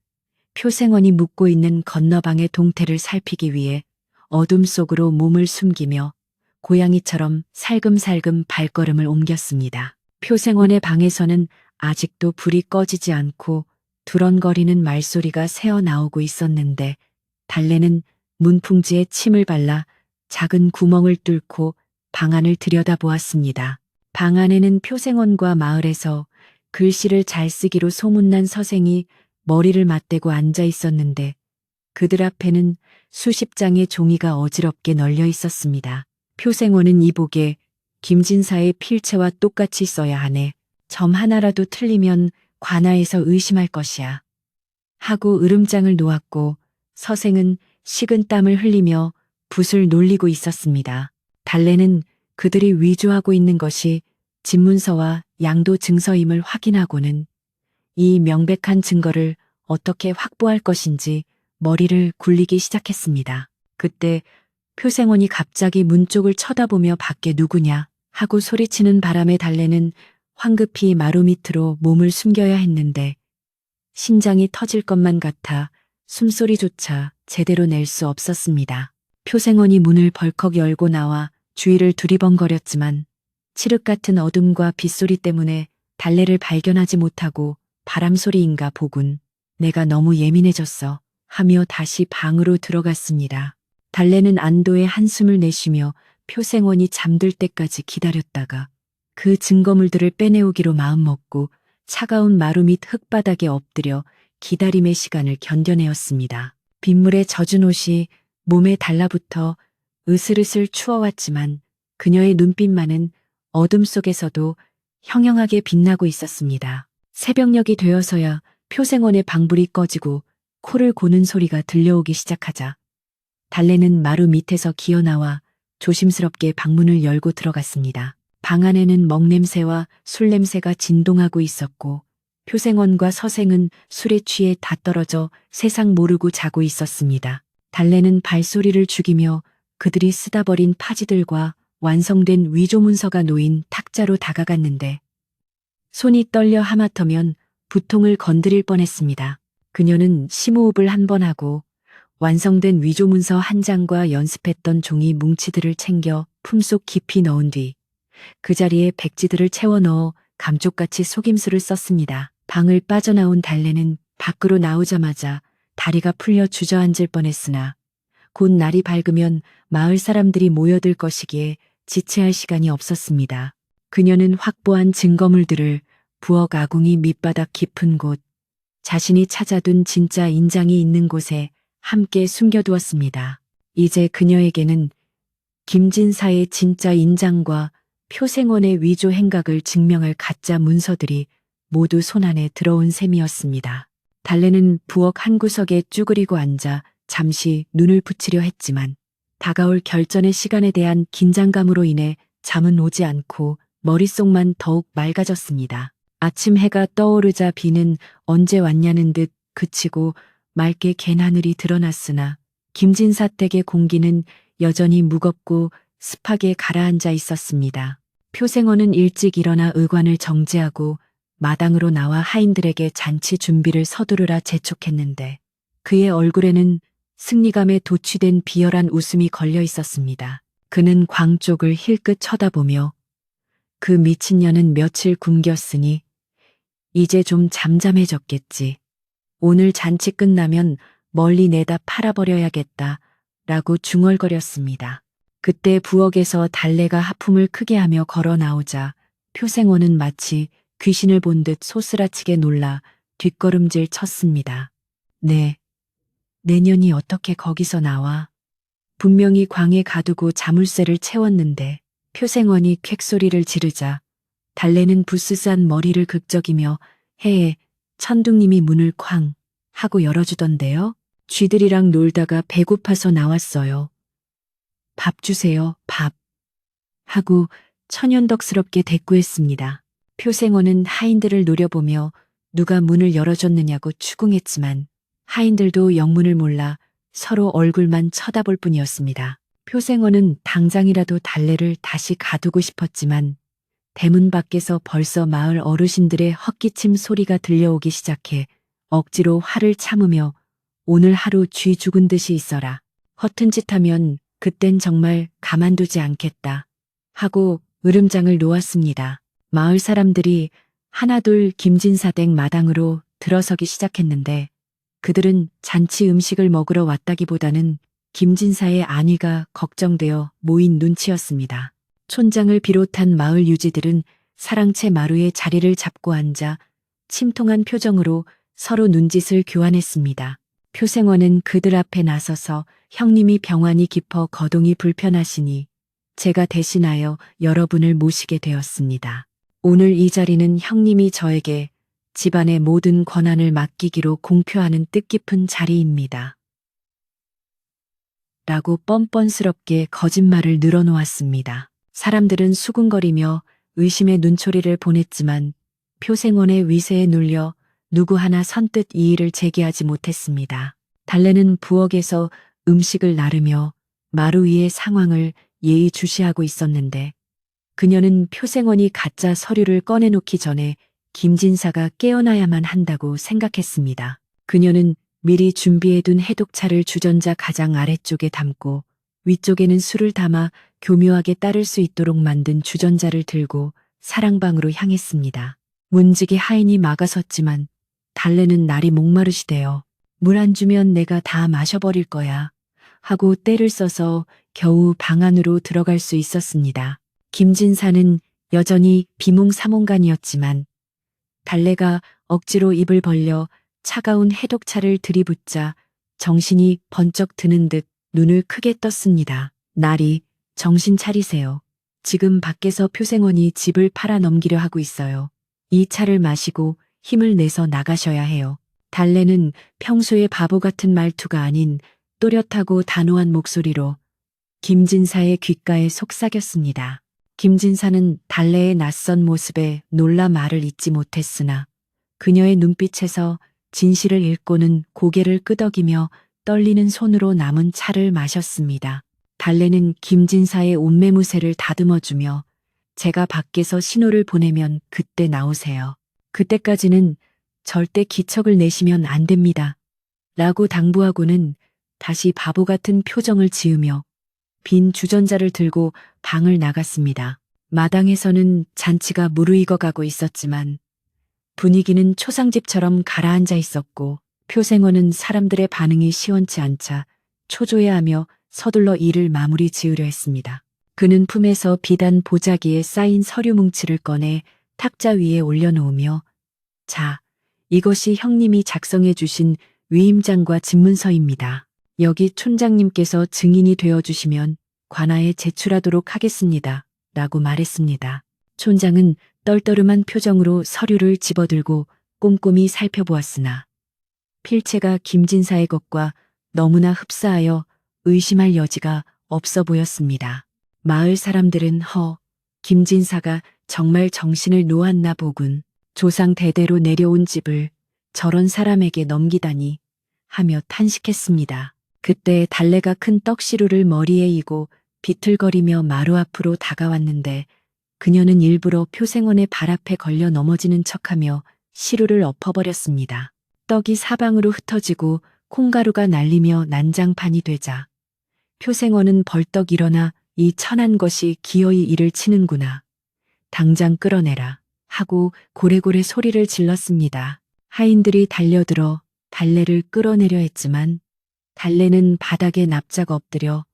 표생원이 묵고 있는 건너방의 동태를 살피기 위해 어둠 속으로 몸을 숨기며 고양이처럼 살금살금 발걸음을 옮겼습니다. 표생원의 방에서는 아직도 불이 꺼지지 않고 두런거리는 말소리가 새어나오고 있었는데 달래는 문풍지에 침을 발라 작은 구멍을 뚫고 방 안을 들여다보았습니다. 방 안에는 표생원과 마을에서 글씨를 잘 쓰기로 소문난 서생이 머리를 맞대고 앉아 있었는데 그들 앞에는 수십 장의 종이가 어지럽게 널려 있었습니다. 표생원은 이복에 김진사의 필체와 똑같이 써야 하네. 점 하나라도 틀리면 관아에서 의심할 것이야. 하고 으름장을 놓았고 서생은 식은 땀을 흘리며 붓을 놀리고 있었습니다. 달래는 그들이 위조하고 있는 것이 집문서와 양도 증서임을 확인하고는 이 명백한 증거를 어떻게 확보할 것인지 머리를 굴리기 시작했습니다. 그때 표생원이 갑자기 문 쪽을 쳐다보며 밖에 누구냐 하고 소리치는 바람에 달래는 황급히 마루 밑으로 몸을 숨겨야 했는데 심장이 터질 것만 같아 숨소리조차 제대로 낼 수 없었습니다. 표생원이 문을 벌컥 열고 나와 주위를 두리번거렸지만 칠흑 같은 어둠과 빗소리 때문에 달래를 발견하지 못하고 바람소리인가 보군. 내가 너무 예민해졌어. 하며 다시 방으로 들어갔습니다. 달래는 안도의 한숨을 내쉬며 표생원이 잠들 때까지 기다렸다가 그 증거물들을 빼내오기로 마음먹고 차가운 마루 밑 흙바닥에 엎드려 기다림의 시간을 견뎌내었습니다. 빗물에 젖은 옷이 몸에 달라붙어 으슬으슬 추워왔지만 그녀의 눈빛만은 어둠 속에서도 형형하게 빛나고 있었습니다. 새벽녘이 되어서야 표생원의 방불이 꺼지고 코를 고는 소리가 들려오기 시작하자 달래는 마루 밑에서 기어나와 조심스럽게 방문을 열고 들어갔습니다. 방 안에는 먹냄새와 술냄새가 진동하고 있었고 표생원과 서생은 술에 취해 다 떨어져 세상 모르고 자고 있었습니다. 달래는 발소리를 죽이며 그들이 쓰다 버린 파지들과 완성된 위조문서가 놓인 탁자로 다가갔는데 손이 떨려 하마터면 부통을 건드릴 뻔했습니다. 그녀는 심호흡을 한 번 하고 완성된 위조문서 한 장과 연습했던 종이 뭉치들을 챙겨 품속 깊이 넣은 뒤 그 자리에 백지들을 채워 넣어 감쪽같이 속임수를 썼습니다. 방을 빠져나온 달래는 밖으로 나오자마자 다리가 풀려 주저앉을 뻔했으나 곧 날이 밝으면 마을 사람들이 모여들 것이기에 지체할 시간이 없었습니다. 그녀는 확보한 증거물들을 부엌 아궁이 밑바닥 깊은 곳, 자신이 찾아둔 진짜 인장이 있는 곳에 함께 숨겨두었습니다. 이제 그녀에게는 김진사의 진짜 인장과 표생원의 위조 행각을 증명할 가짜 문서들이 모두 손안에 들어온 셈이었습니다. 달래는 부엌 한 구석에 쭈그리고 앉아 잠시 눈을 붙이려 했지만 다가올 결전의 시간에 대한 긴장감으로 인해 잠은 오지 않고 머릿속만 더욱 맑아졌습니다. 아침 해가 떠오르자 비는 언제 왔냐는 듯 그치고 맑게 갠 하늘이 드러났으나 김진사 댁의 공기는 여전히 무겁고 습하게 가라앉아 있었습니다. 표생원은 일찍 일어나 의관을 정지하고 마당으로 나와 하인들에게 잔치 준비를 서두르라 재촉했는데 그의 얼굴에는 승리감에 도취된 비열한 웃음이 걸려 있었습니다. 그는 광 쪽을 힐끗 쳐다보며 그 미친년은 며칠 굶겼으니 이제 좀 잠잠해졌겠지. 오늘 잔치 끝나면 멀리 내다 팔아버려야겠다 라고 중얼거렸습니다. 그때 부엌에서 달래가 하품을 크게 하며 걸어 나오자 표생원은 마치 귀신을 본 듯 소스라치게 놀라 뒷걸음질 쳤습니다. 네, 내년이 어떻게 거기서 나와? 분명히 광에 가두고 자물쇠를 채웠는데 표생원이 큉소리를 지르자 달래는 부스스한 머리를 극적이며 해에 천둥님이 문을 쾅 하고 열어주던데요. 쥐들이랑 놀다가 배고파서 나왔어요. 밥 주세요, 밥. 하고 천연덕스럽게 대꾸했습니다. 표생원은 하인들을 노려보며 누가 문을 열어줬느냐고 추궁했지만 하인들도 영문을 몰라 서로 얼굴만 쳐다볼 뿐이었습니다. 표생원은 당장이라도 달래를 다시 가두고 싶었지만 대문 밖에서 벌써 마을 어르신들의 헛기침 소리가 들려오기 시작해 억지로 화를 참으며 오늘 하루 쥐 죽은 듯이 있어라. 허튼 짓 하면 그땐 정말 가만두지 않겠다. 하고 으름장을 놓았습니다. 마을 사람들이 하나둘 김진사댁 마당으로 들어서기 시작했는데 그들은 잔치 음식을 먹으러 왔다기보다는 김진사의 안위가 걱정되어 모인 눈치였습니다. 촌장을 비롯한 마을 유지들은 사랑채 마루에 자리를 잡고 앉아 침통한 표정으로 서로 눈짓을 교환했습니다. 표생원은 그들 앞에 나서서 형님이 병환이 깊어 거동이 불편하시니 제가 대신하여 여러분을 모시게 되었습니다. 오늘 이 자리는 형님이 저에게 집안의 모든 권한을 맡기기로 공표하는 뜻깊은 자리입니다. 라고 뻔뻔스럽게 거짓말을 늘어놓았습니다. 사람들은 수군거리며 의심의 눈초리를 보냈지만 표생원의 위세에 눌려 누구 하나 선뜻 이의를 제기하지 못했습니다. 달래는 부엌에서 음식을 나르며 마루 위의 상황을 예의주시하고 있었는데 그녀는 표생원이 가짜 서류를 꺼내놓기 전에 김진사가 깨어나야만 한다고 생각했습니다. 그녀는 미리 준비해둔 해독차를 주전자 가장 아래쪽에 담고 위쪽에는 술을 담아 교묘하게 따를 수 있도록 만든 주전자를 들고 사랑방으로 향했습니다. 문지기 하인이 막아섰지만 달래는 날이 목마르시대요. 물 안 주면 내가 다 마셔버릴 거야. 하고 떼를 써서 겨우 방 안으로 들어갈 수 있었습니다. 김진사는 여전히 비몽사몽간이었지만 달래가 억지로 입을 벌려 차가운 해독차를 들이붓자 정신이 번쩍 드는 듯 눈을 크게 떴습니다. 나리, 정신 차리세요. 지금 밖에서 표생원이 집을 팔아 넘기려 하고 있어요. 이 차를 마시고 힘을 내서 나가셔야 해요. 달래는 평소의 바보 같은 말투가 아닌 또렷하고 단호한 목소리로 김진사의 귓가에 속삭였습니다. 김진사는 달래의 낯선 모습에 놀라 말을 잇지 못했으나 그녀의 눈빛에서 진실을 읽고는 고개를 끄덕이며 떨리는 손으로 남은 차를 마셨습니다. 달래는 김진사의 옷매무새를 다듬어주며 제가 밖에서 신호를 보내면 그때 나오세요. 그때까지는 절대 기척을 내시면 안 됩니다. 라고 당부하고는 다시 바보 같은 표정을 지으며 빈 주전자를 들고 방을 나갔습니다. 마당에서는 잔치가 무르익어가고 있었지만 분위기는 초상집처럼 가라앉아 있었고 표생원은 사람들의 반응이 시원치 않자 초조해하며 서둘러 일을 마무리 지으려 했습니다. 그는 품에서 비단 보자기에 쌓인 서류 뭉치를 꺼내 탁자 위에 올려놓으며 자, 이것이 형님이 작성해 주신 위임장과 집문서입니다. 여기 촌장님께서 증인이 되어주시면 관아에 제출하도록 하겠습니다. 라고 말했습니다. 촌장은 떨떠름한 표정으로 서류를 집어들고 꼼꼼히 살펴보았으나 필체가 김진사의 것과 너무나 흡사하여 의심할 여지가 없어 보였습니다. 마을 사람들은 김진사가 정말 정신을 놓았나 보군. 조상 대대로 내려온 집을 저런 사람에게 넘기다니 하며 탄식했습니다. 그때 달래가 큰 떡시루를 머리에 이고 비틀거리며 마루 앞으로 다가왔는데 그녀는 일부러 표생원의 발 앞에 걸려 넘어지는 척하며 시루를 엎어버렸습니다. 떡이 사방으로 흩어지고 콩가루가 날리며 난장판이 되자 표생원은 벌떡 일어나 이 천한 것이 기어이 이를 치는구나. 당장 끌어내라 하고 고래고래 소리를 질렀습니다. 하인들이 달려들어 달래를 끌어내려 했지만 달래는 바닥에 납작 엎드려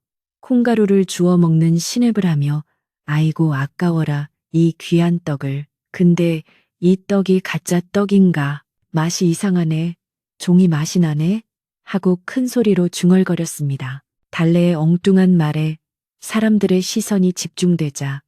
콩가루를 주워 먹는 신음을 하며 아이고 아까워라 이 귀한 떡을. 근데 이 떡이 가짜 떡인가? 맛이 이상하네. 종이 맛이 나네. 하고 큰 소리로 중얼거렸습니다. 달래의 엉뚱한 말에 사람들의 시선이 집중되자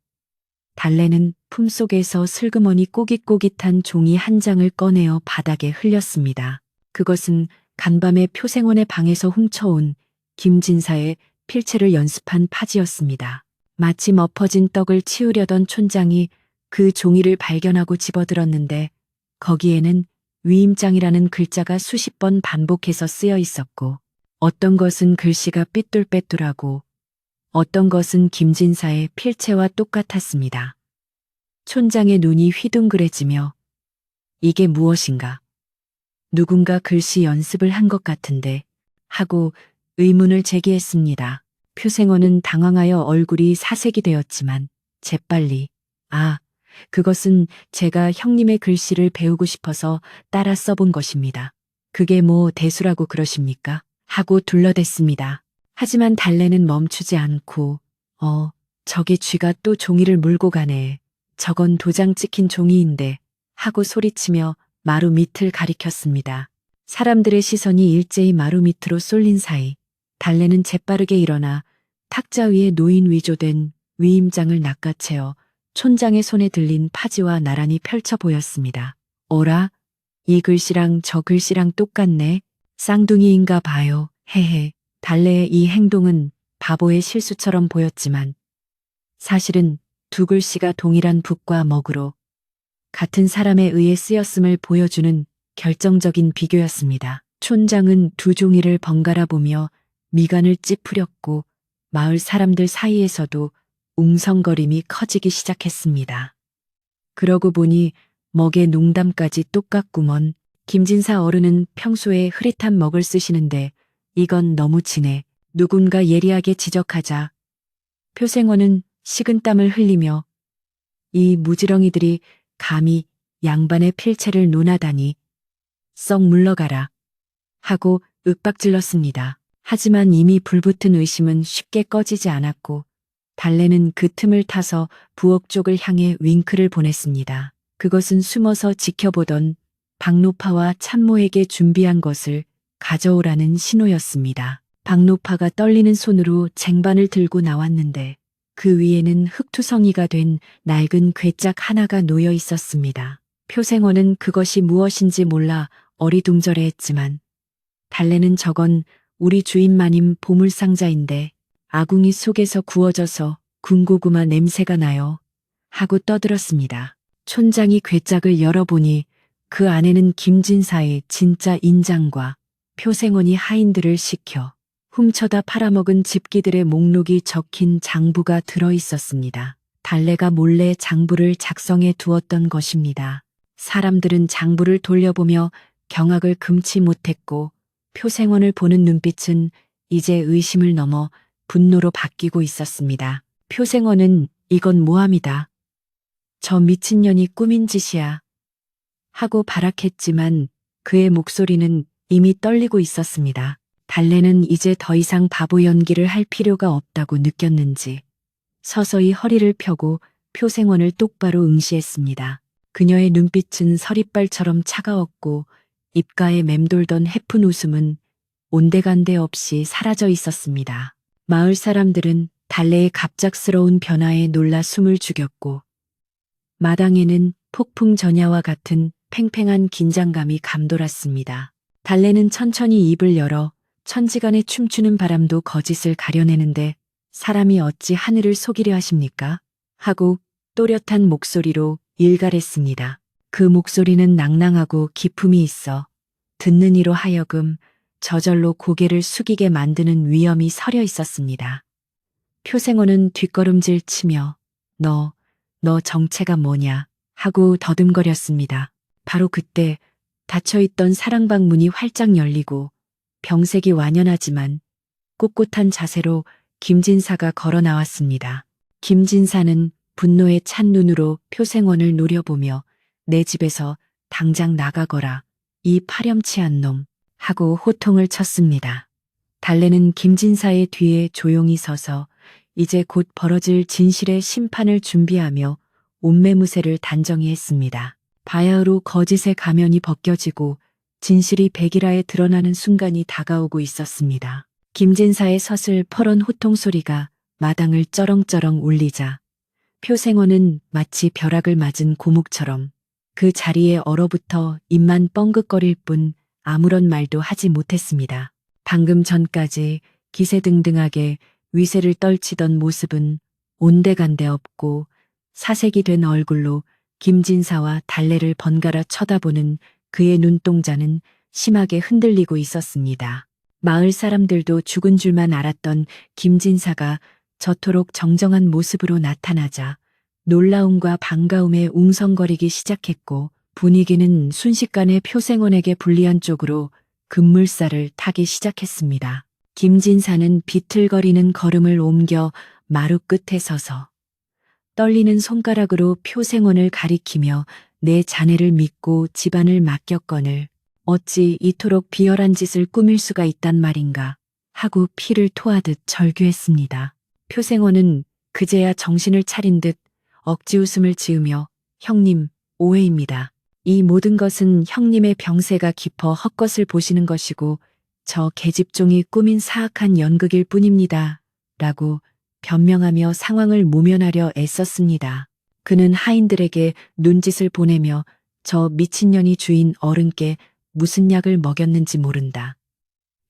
달래는 품속에서 슬그머니 꼬깃꼬깃한 종이 한 장을 꺼내어 바닥에 흘렸습니다. 그것은 간밤에 표생원의 방에서 훔쳐온 김진사의 필체를 연습한 파지였습니다. 마침 엎어진 떡을 치우려던 촌장이 그 종이를 발견하고 집어들었는데 거기에는 위임장이라는 글자가 수십 번 반복해서 쓰여 있었고 어떤 것은 글씨가 삐뚤빼뚤하고 어떤 것은 김진사의 필체와 똑같았습니다. 촌장의 눈이 휘둥그레지며 이게 무엇인가? 누군가 글씨 연습을 한 것 같은데 하고 의문을 제기했습니다. 표생원은 당황하여 얼굴이 사색이 되었지만 재빨리 그것은 제가 형님의 글씨를 배우고 싶어서 따라 써본 것입니다. 그게 뭐 대수라고 그러십니까? 하고 둘러댔습니다. 하지만 달래는 멈추지 않고 저기 쥐가 또 종이를 물고 가네. 저건 도장 찍힌 종이인데 하고 소리치며 마루 밑을 가리켰습니다. 사람들의 시선이 일제히 마루 밑으로 쏠린 사이 달래는 재빠르게 일어나 탁자 위에 놓인 위조된 위임장을 낚아채어 촌장의 손에 들린 파지와 나란히 펼쳐 보였습니다. 어라? 이 글씨랑 저 글씨랑 똑같네. 쌍둥이인가 봐요. 헤헤. 달래의 이 행동은 바보의 실수처럼 보였지만 사실은 두 글씨가 동일한 붓과 먹으로 같은 사람에 의해 쓰였음을 보여주는 결정적인 비교였습니다. 촌장은 두 종이를 번갈아 보며 미간을 찌푸렸고 마을 사람들 사이에서도 웅성거림이 커지기 시작했습니다. 그러고 보니 먹의 농담까지 똑같구먼. 김진사 어른은 평소에 흐릿한 먹을 쓰시는데 이건 너무 진해. 누군가 예리하게 지적하자 표생원은 식은땀을 흘리며 이 무지렁이들이 감히 양반의 필체를 논하다니 썩 물러가라 하고 윽박질렀습니다. 하지만 이미 불붙은 의심은 쉽게 꺼지지 않았고 달래는 그 틈을 타서 부엌 쪽을 향해 윙크를 보냈습니다. 그것은 숨어서 지켜보던 박노파와 참모에게 준비한 것을 가져오라는 신호였습니다. 박노파가 떨리는 손으로 쟁반을 들고 나왔는데 그 위에는 흙투성이가 된 낡은 괴짝 하나가 놓여 있었습니다. 표생원은 그것이 무엇인지 몰라 어리둥절해했지만 달래는 저건 우리 주인 마님 보물상자인데 아궁이 속에서 구워져서 군고구마 냄새가 나요 하고 떠들었습니다. 촌장이 괴짝을 열어보니 그 안에는 김진사의 진짜 인장과 표생원이 하인들을 시켜 훔쳐다 팔아먹은 집기들의 목록이 적힌 장부가 들어 있었습니다. 달래가 몰래 장부를 작성해 두었던 것입니다. 사람들은 장부를 돌려보며 경악을 금치 못했고 표생원을 보는 눈빛은 이제 의심을 넘어 분노로 바뀌고 있었습니다. 표생원은 이건 모함이다. 저 미친년이 꾸민 짓이야. 하고 발악했지만 그의 목소리는 이미 떨리고 있었습니다. 달래는 이제 더 이상 바보 연기를 할 필요가 없다고 느꼈는지 서서히 허리를 펴고 표생원을 똑바로 응시했습니다. 그녀의 눈빛은 서리발처럼 차가웠고 입가에 맴돌던 해픈 웃음은 온데간데 없이 사라져 있었습니다. 마을 사람들은 달래의 갑작스러운 변화에 놀라 숨을 죽였고 마당에는 폭풍 전야와 같은 팽팽한 긴장감이 감돌았습니다. 달래는 천천히 입을 열어 천지간에 춤추는 바람도 거짓을 가려내는데 사람이 어찌 하늘을 속이려 하십니까? 하고 또렷한 목소리로 일갈했습니다. 그 목소리는 낭낭하고 기품이 있어 듣는 이로 하여금 저절로 고개를 숙이게 만드는 위엄이 서려 있었습니다. 표생원은 뒷걸음질 치며 너 정체가 뭐냐 하고 더듬거렸습니다. 바로 그때 닫혀있던 사랑방 문이 활짝 열리고 병색이 완연하지만 꿋꿋한 자세로 김진사가 걸어 나왔습니다. 김진사는 분노에 찬 눈으로 표생원을 노려보며 내 집에서 당장 나가거라, 이 파렴치한 놈, 하고 호통을 쳤습니다. 달래는 김진사의 뒤에 조용히 서서 이제 곧 벌어질 진실의 심판을 준비하며 옷매무새를 단정히 했습니다. 바야흐로 거짓의 가면이 벗겨지고 진실이 백일하에 드러나는 순간이 다가오고 있었습니다. 김진사의 서슬퍼런 호통 소리가 마당을 쩌렁쩌렁 울리자 표생원은 마치 벼락을 맞은 고목처럼 그 자리에 얼어붙어 입만 뻥긋거릴 뿐 아무런 말도 하지 못했습니다. 방금 전까지 기세등등하게 위세를 떨치던 모습은 온데간데 없고 사색이 된 얼굴로 김진사와 달래를 번갈아 쳐다보는 그의 눈동자는 심하게 흔들리고 있었습니다. 마을 사람들도 죽은 줄만 알았던 김진사가 저토록 정정한 모습으로 나타나자 놀라움과 반가움에 웅성거리기 시작했고 분위기는 순식간에 표생원에게 불리한 쪽으로 급물살을 타기 시작했습니다. 김진사는 비틀거리는 걸음을 옮겨 마루 끝에 서서 떨리는 손가락으로 표생원을 가리키며 내 자네를 믿고 집안을 맡겼거늘 어찌 이토록 비열한 짓을 꾸밀 수가 있단 말인가 하고 피를 토하듯 절규했습니다. 표생원은 그제야 정신을 차린 듯 억지 웃음을 지으며 형님, 오해입니다. 이 모든 것은 형님의 병세가 깊어 헛것을 보시는 것이고 저 계집종이 꾸민 사악한 연극일 뿐입니다. 라고 변명하며 상황을 모면하려 애썼습니다. 그는 하인들에게 눈짓을 보내며 저 미친년이 주인 어른께 무슨 약을 먹였는지 모른다.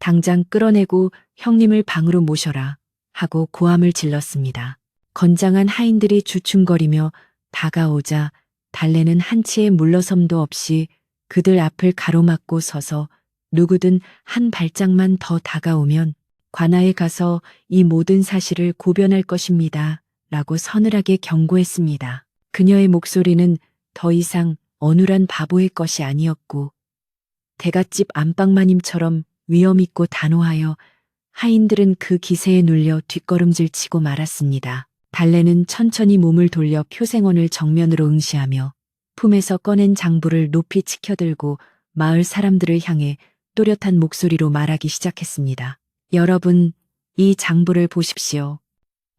당장 끌어내고 형님을 방으로 모셔라 하고 고함을 질렀습니다. 건장한 하인들이 주춤거리며 다가오자 달래는 한치의 물러섬도 없이 그들 앞을 가로막고 서서 누구든 한 발짝만 더 다가오면 관아에 가서 이 모든 사실을 고변할 것입니다. 라고 서늘하게 경고했습니다. 그녀의 목소리는 더 이상 어눌한 바보의 것이 아니었고 대갓집 안방마님처럼 위엄있고 단호하여 하인들은 그 기세에 눌려 뒷걸음질 치고 말았습니다. 달래는 천천히 몸을 돌려 표생원을 정면으로 응시하며 품에서 꺼낸 장부를 높이 치켜들고 마을 사람들을 향해 또렷한 목소리로 말하기 시작했습니다. 여러분, 이 장부를 보십시오.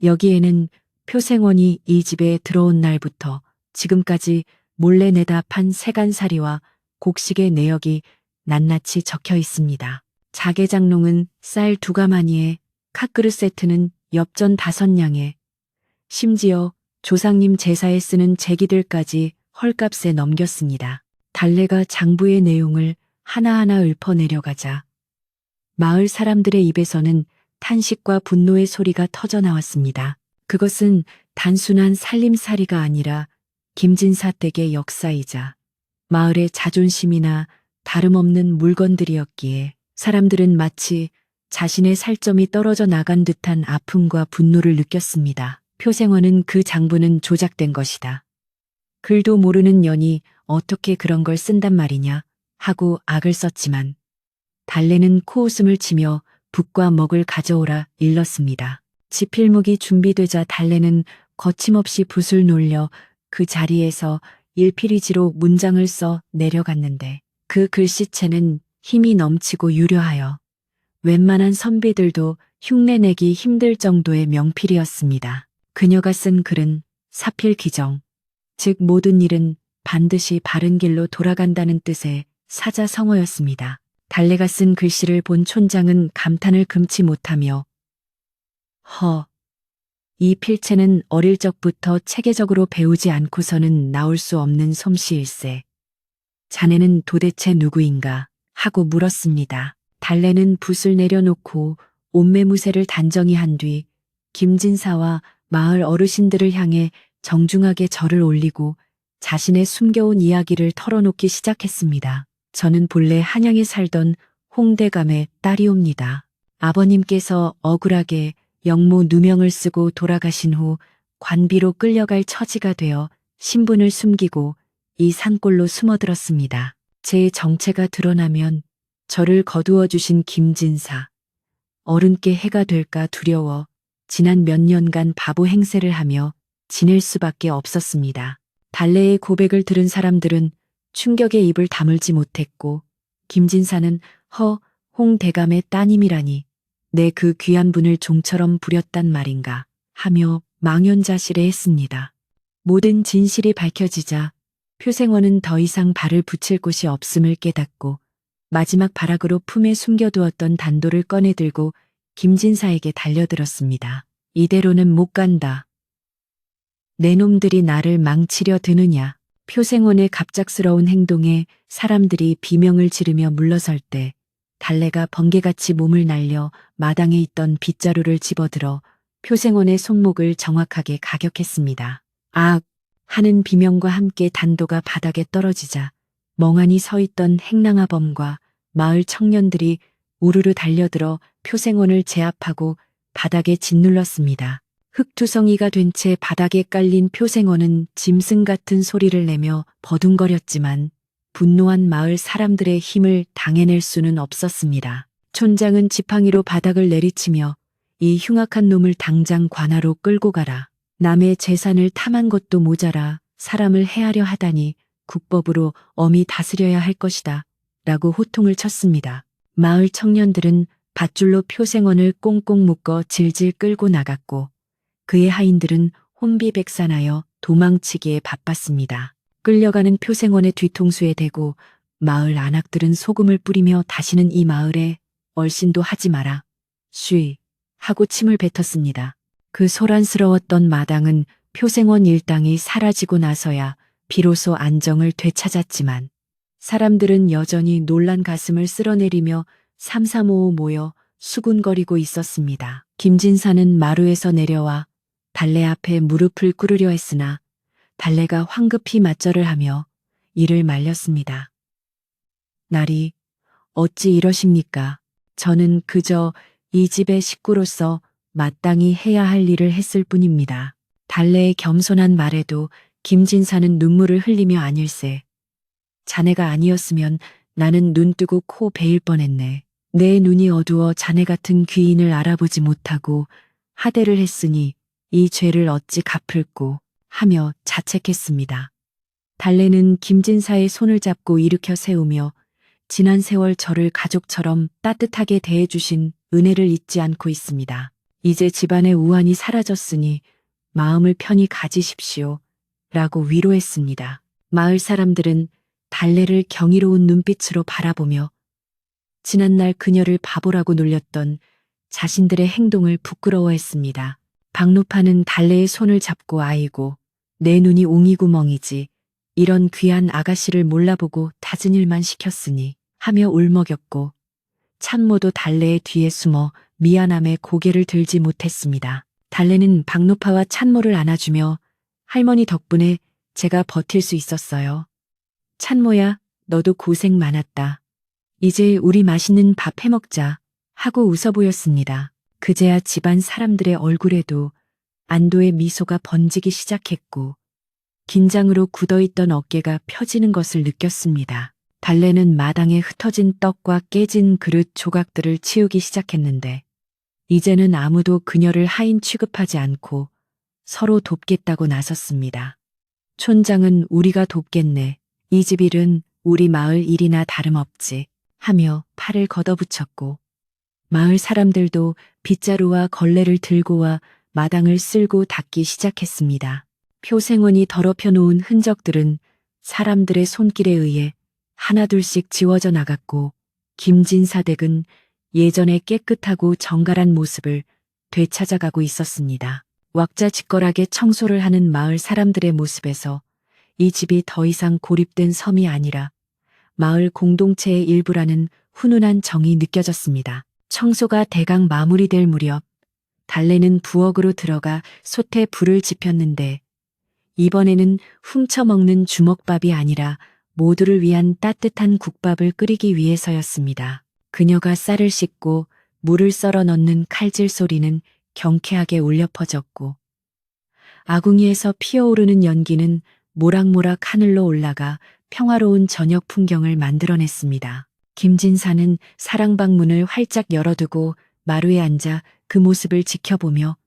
여기에는 표생원이 이 집에 들어온 날부터 지금까지 몰래 내다 판 세간살이와 곡식의 내역이 낱낱이 적혀 있습니다. 자개장롱은 쌀 2가마니에 팥그릇 세트는 엽전 5냥에 심지어 조상님 제사에 쓰는 제기들까지 헐값에 넘겼습니다. 달래가 장부의 내용을 하나하나 읊어내려가자 마을 사람들의 입에서는 탄식과 분노의 소리가 터져나왔습니다. 그것은 단순한 살림살이가 아니라 김진사 댁의 역사이자 마을의 자존심이나 다름없는 물건들이었기에 사람들은 마치 자신의 살점이 떨어져 나간 듯한 아픔과 분노를 느꼈습니다. 표생원은 그 장부는 조작된 것이다. 글도 모르는 년이 어떻게 그런 걸 쓴단 말이냐 하고 악을 썼지만 달래는 코웃음을 치며 붓과 먹을 가져오라 일렀습니다. 지필목이 준비되자 달래는 거침없이 붓을 놀려 그 자리에서 일필이지로 문장을 써 내려갔는데 그 글씨체는 힘이 넘치고 유려하여 웬만한 선비들도 흉내내기 힘들 정도의 명필이었습니다. 그녀가 쓴 글은 사필기정, 즉 모든 일은 반드시 바른 길로 돌아간다는 뜻의 사자성어였습니다. 달래가 쓴 글씨를 본 촌장은 감탄을 금치 못하며 이 필체는 어릴 적부터 체계적으로 배우지 않고서는 나올 수 없는 솜씨일세. 자네는 도대체 누구인가? 하고 물었습니다. 달래는 붓을 내려놓고 옷매무새를 단정히 한 뒤 김진사와 마을 어르신들을 향해 정중하게 절을 올리고 자신의 숨겨온 이야기를 털어놓기 시작했습니다. 저는 본래 한양에 살던 홍대감의 딸이옵니다. 아버님께서 억울하게 영모 누명을 쓰고 돌아가신 후 관비로 끌려갈 처지가 되어 신분을 숨기고 이 산골로 숨어들었습니다. 제 정체가 드러나면 저를 거두어 주신 김진사. 어른께 해가 될까 두려워 지난 몇 년간 바보 행세를 하며 지낼 수밖에 없었습니다. 달래의 고백을 들은 사람들은 충격에 입을 다물지 못했고 김진사는 홍 대감의 따님이라니 내 그 귀한 분을 종처럼 부렸단 말인가 하며 망연자실해했습니다. 모든 진실이 밝혀지자 표생원은 더 이상 발을 붙일 곳이 없음을 깨닫고 마지막 발악으로 품에 숨겨두었던 단도를 꺼내들고 김진사에게 달려들었습니다. 이대로는 못 간다. 내 놈들이 나를 망치려 드느냐. 표생원의 갑작스러운 행동에 사람들이 비명을 지르며 물러설 때 달래가 번개같이 몸을 날려 마당에 있던 빗자루를 집어들어 표생원의 손목을 정확하게 가격했습니다. 악! 하는 비명과 함께 단도가 바닥에 떨어지자 멍하니 서 있던 행랑아범과 마을 청년들이 우르르 달려들어 표생원을 제압하고 바닥에 짓눌렀습니다. 흙투성이가 된 채 바닥에 깔린 표생원은 짐승 같은 소리를 내며 버둥거렸지만 분노한 마을 사람들의 힘을 당해낼 수는 없었습니다. 촌장은 지팡이로 바닥을 내리치며 이 흉악한 놈을 당장 관하로 끌고 가라. 남의 재산을 탐한 것도 모자라 사람을 해하려 하다니 국법으로 엄히 다스려야 할 것이다. 라고 호통을 쳤습니다. 마을 청년들은 밧줄로 표생원을 꽁꽁 묶어 질질 끌고 나갔고 그의 하인들은 혼비백산하여 도망치기에 바빴습니다. 끌려가는 표생원의 뒤통수에 대고 마을 안악들은 소금을 뿌리며 다시는 이 마을에 얼씬도 하지 마라. 쉬 하고 침을 뱉었습니다. 그 소란스러웠던 마당은 표생원 일당이 사라지고 나서야 비로소 안정을 되찾았지만 사람들은 여전히 놀란 가슴을 쓸어내리며 삼삼오오 모여 수군거리고 있었습니다. 김진사는 마루에서 내려와 달래 앞에 무릎을 꿇으려 했으나 달래가 황급히 맞절을 하며 이를 말렸습니다. 나리, 어찌 이러십니까? 저는 그저 이 집의 식구로서 마땅히 해야 할 일을 했을 뿐입니다. 달래의 겸손한 말에도 김진사는 눈물을 흘리며 아닐세. 자네가 아니었으면 나는 눈 뜨고 코 베일 뻔했네. 내 눈이 어두워 자네 같은 귀인을 알아보지 못하고 하대를 했으니 이 죄를 어찌 갚을꼬 하며 자책했습니다. 달래는 김진사의 손을 잡고 일으켜 세우며 지난 세월 저를 가족처럼 따뜻하게 대해주신 은혜를 잊지 않고 있습니다. 이제 집안의 우환이 사라졌으니 마음을 편히 가지십시오. 라고 위로했습니다. 마을 사람들은 달래를 경이로운 눈빛으로 바라보며 지난날 그녀를 바보라고 놀렸던 자신들의 행동을 부끄러워했습니다. 박노파는 달래의 손을 잡고 아이고 내 눈이 옹이구멍이지 이런 귀한 아가씨를 몰라보고 다진 일만 시켰으니 하며 울먹였고 참모도 달래의 뒤에 숨어 미안함에 고개를 들지 못했습니다. 달래는 박노파와 찬모를 안아주며 할머니 덕분에 제가 버틸 수 있었어요. 찬모야, 너도 고생 많았다. 이제 우리 맛있는 밥 해먹자 하고 웃어 보였습니다. 그제야 집안 사람들의 얼굴에도 안도의 미소가 번지기 시작했고 긴장으로 굳어있던 어깨가 펴지는 것을 느꼈습니다. 달래는 마당에 흩어진 떡과 깨진 그릇 조각들을 치우기 시작했는데 이제는 아무도 그녀를 하인 취급하지 않고 서로 돕겠다고 나섰습니다. 촌장은 우리가 돕겠네. 이 집 일은 우리 마을 일이나 다름없지 하며 팔을 걷어붙였고 마을 사람들도 빗자루와 걸레를 들고 와 마당을 쓸고 닦기 시작했습니다. 표생원이 더럽혀 놓은 흔적들은 사람들의 손길에 의해 하나둘씩 지워져 나갔고 김진사 댁은 예전의 깨끗하고 정갈한 모습을 되찾아가고 있었습니다. 왁자지껄하게 청소를 하는 마을 사람들의 모습에서 이 집이 더 이상 고립된 섬이 아니라 마을 공동체의 일부라는 훈훈한 정이 느껴졌습니다. 청소가 대강 마무리될 무렵 달래는 부엌으로 들어가 솥에 불을 지폈는데 이번에는 훔쳐먹는 주먹밥이 아니라 모두를 위한 따뜻한 국밥을 끓이기 위해서였습니다. 그녀가 쌀을 씻고 물을 썰어 넣는 칼질 소리는 경쾌하게 울려 퍼졌고 아궁이에서 피어오르는 연기는 모락모락 하늘로 올라가 평화로운 저녁 풍경을 만들어냈습니다. 김진사는 사랑방 문을 활짝 열어두고 마루에 앉아 그 모습을 지켜보며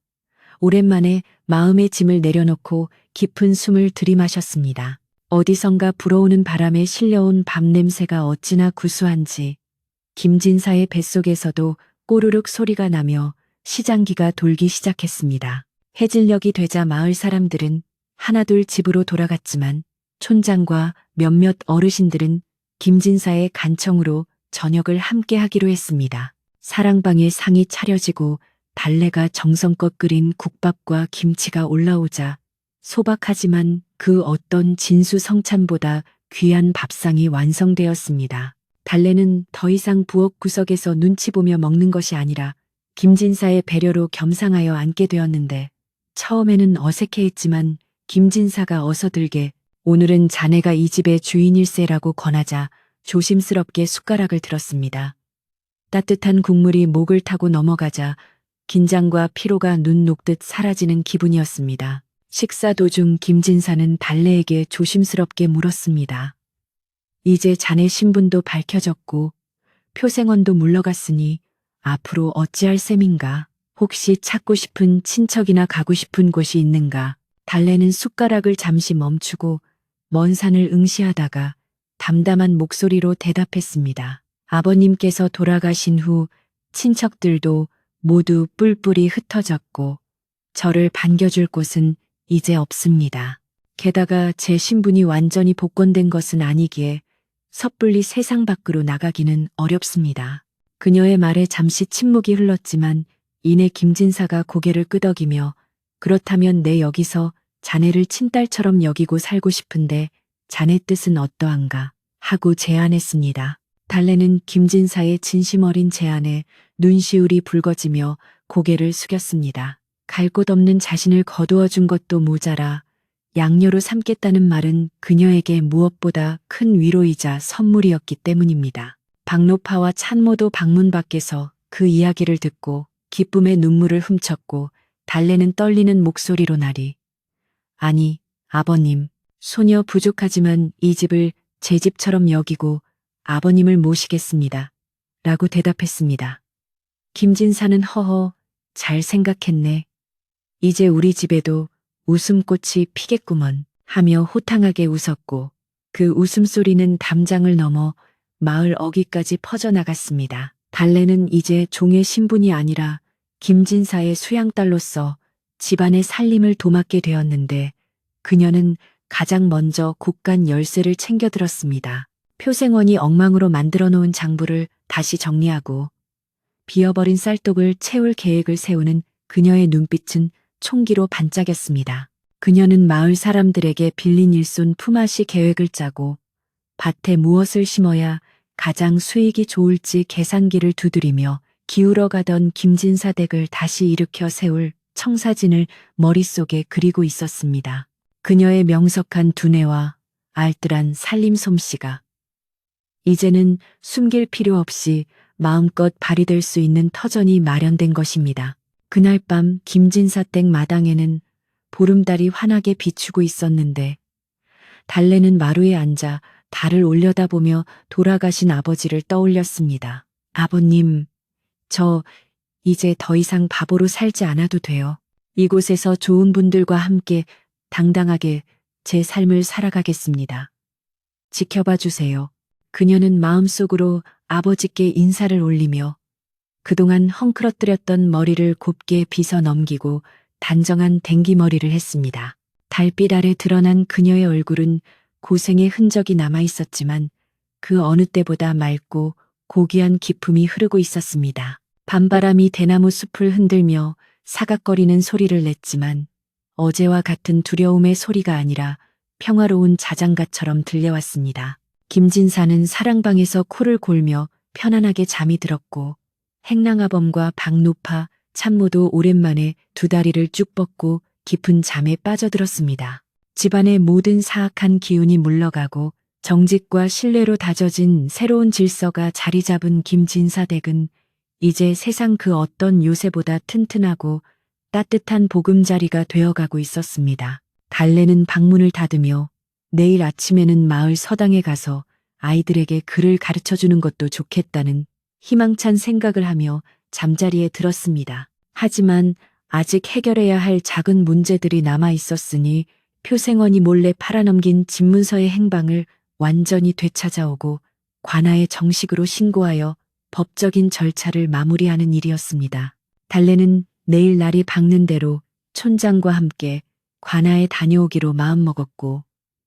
오랜만에 마음의 짐을 내려놓고 깊은 숨을 들이마셨습니다. 어디선가 불어오는 바람에 실려온 밤 냄새가 어찌나 구수한지 김진사의 뱃속에서도 꼬르륵 소리가 나며 시장기가 돌기 시작했습니다. 해질녘이 되자 마을 사람들은 하나둘 집으로 돌아갔지만 촌장과 몇몇 어르신들은 김진사의 간청으로 저녁을 함께 하기로 했습니다. 사랑방에 상이 차려지고 달래가 정성껏 끓인 국밥과 김치가 올라오자 소박하지만 그 어떤 진수성찬보다 귀한 밥상이 완성되었습니다. 달래는 더 이상 부엌 구석에서 눈치 보며 먹는 것이 아니라 김진사의 배려로 겸상하여 앉게 되었는데 처음에는 어색해했지만 김진사가 어서 들게 오늘은 자네가 이 집의 주인일세라고 권하자 조심스럽게 숟가락을 들었습니다. 따뜻한 국물이 목을 타고 넘어가자 긴장과 피로가 눈 녹듯 사라지는 기분이었습니다. 식사 도중 김진사는 달래에게 조심스럽게 물었습니다. 이제 자네 신분도 밝혀졌고 표생원도 물러갔으니 앞으로 어찌할 셈인가? 혹시 찾고 싶은 친척이나 가고 싶은 곳이 있는가? 달래는 숟가락을 잠시 멈추고 먼 산을 응시하다가 담담한 목소리로 대답했습니다. 아버님께서 돌아가신 후 친척들도 모두 뿔뿔이 흩어졌고 저를 반겨줄 곳은 이제 없습니다. 게다가 제 신분이 완전히 복권된 것은 아니기에 섣불리 세상 밖으로 나가기는 어렵습니다. 그녀의 말에 잠시 침묵이 흘렀지만 이내 김진사가 고개를 끄덕이며 그렇다면 내 여기서 자네를 친딸처럼 여기고 살고 싶은데 자네 뜻은 어떠한가 하고 제안했습니다. 달래는 김진사의 진심 어린 제안에 눈시울이 붉어지며 고개를 숙였습니다. 갈 곳 없는 자신을 거두어 준 것도 모자라 양녀로 삼겠다는 말은 그녀에게 무엇보다 큰 위로이자 선물이었기 때문입니다. 박노파와 찬모도 방문 밖에서 그 이야기를 듣고 기쁨의 눈물을 훔쳤고 달래는 떨리는 목소리로 나리. 아니, 아버님, 소녀 부족하지만 이 집을 제 집처럼 여기고 아버님을 모시겠습니다. 라고 대답했습니다. 김진사는 허허, 잘 생각했네. 이제 우리 집에도 웃음꽃이 피겠구먼 하며 호탕하게 웃었고 그 웃음소리는 담장을 넘어 마을 어귀까지 퍼져나갔습니다. 달래는 이제 종의 신분이 아니라 김진사의 수양딸로서 집안의 살림을 도맡게 되었는데 그녀는 가장 먼저 곳간 열쇠를 챙겨들었습니다. 표생원이 엉망으로 만들어 놓은 장부를 다시 정리하고 비어버린 쌀독을 채울 계획을 세우는 그녀의 눈빛은 총기로 반짝였습니다. 그녀는 마을 사람들에게 빌린 일손 품앗이 계획을 짜고 밭에 무엇을 심어야 가장 수익이 좋을지 계산기를 두드리며 기울어가던 김진사 댁을 다시 일으켜 세울 청사진을 머릿속에 그리고 있었습니다. 그녀의 명석한 두뇌와 알뜰한 살림 솜씨가 이제는 숨길 필요 없이 마음껏 발휘될 수 있는 터전이 마련된 것입니다. 그날 밤 김진사 댁 마당에는 보름달이 환하게 비추고 있었는데 달래는 마루에 앉아 달을 올려다보며 돌아가신 아버지를 떠올렸습니다. 아버님, 저 이제 더 이상 바보로 살지 않아도 돼요. 이곳에서 좋은 분들과 함께 당당하게 제 삶을 살아가겠습니다. 지켜봐 주세요. 그녀는 마음속으로 아버지께 인사를 올리며 그동안 헝클어뜨렸던 머리를 곱게 빗어 넘기고 단정한 댕기머리를 했습니다. 달빛 아래 드러난 그녀의 얼굴은 고생의 흔적이 남아 있었지만 그 어느 때보다 맑고 고귀한 기품이 흐르고 있었습니다. 밤바람이 대나무 숲을 흔들며 사각거리는 소리를 냈지만 어제와 같은 두려움의 소리가 아니라 평화로운 자장가처럼 들려왔습니다. 김진사는 사랑방에서 코를 골며 편안하게 잠이 들었고 행랑아범과 박노파, 참모도 오랜만에 두 다리를 쭉 뻗고 깊은 잠에 빠져들었습니다. 집안의 모든 사악한 기운이 물러가고 정직과 신뢰로 다져진 새로운 질서가 자리 잡은 김진사 댁은 이제 세상 그 어떤 요새보다 튼튼하고 따뜻한 보금자리가 되어가고 있었습니다. 달래는 방문을 닫으며 내일 아침에는 마을 서당에 가서 아이들에게 글을 가르쳐 주는 것도 좋겠다는 희망찬 생각을 하며 잠자리에 들었습니다. 하지만 아직 해결해야 할 작은 문제들이 남아 있었으니 표생원이 몰래 팔아넘긴 집문서의 행방을 완전히 되찾아오고 관아에 정식으로 신고하여 법적인 절차를 마무리하는 일이었습니다. 달래는 내일 날이 밝는 대로 촌장과 함께 관아에 다녀오기로 마음먹었고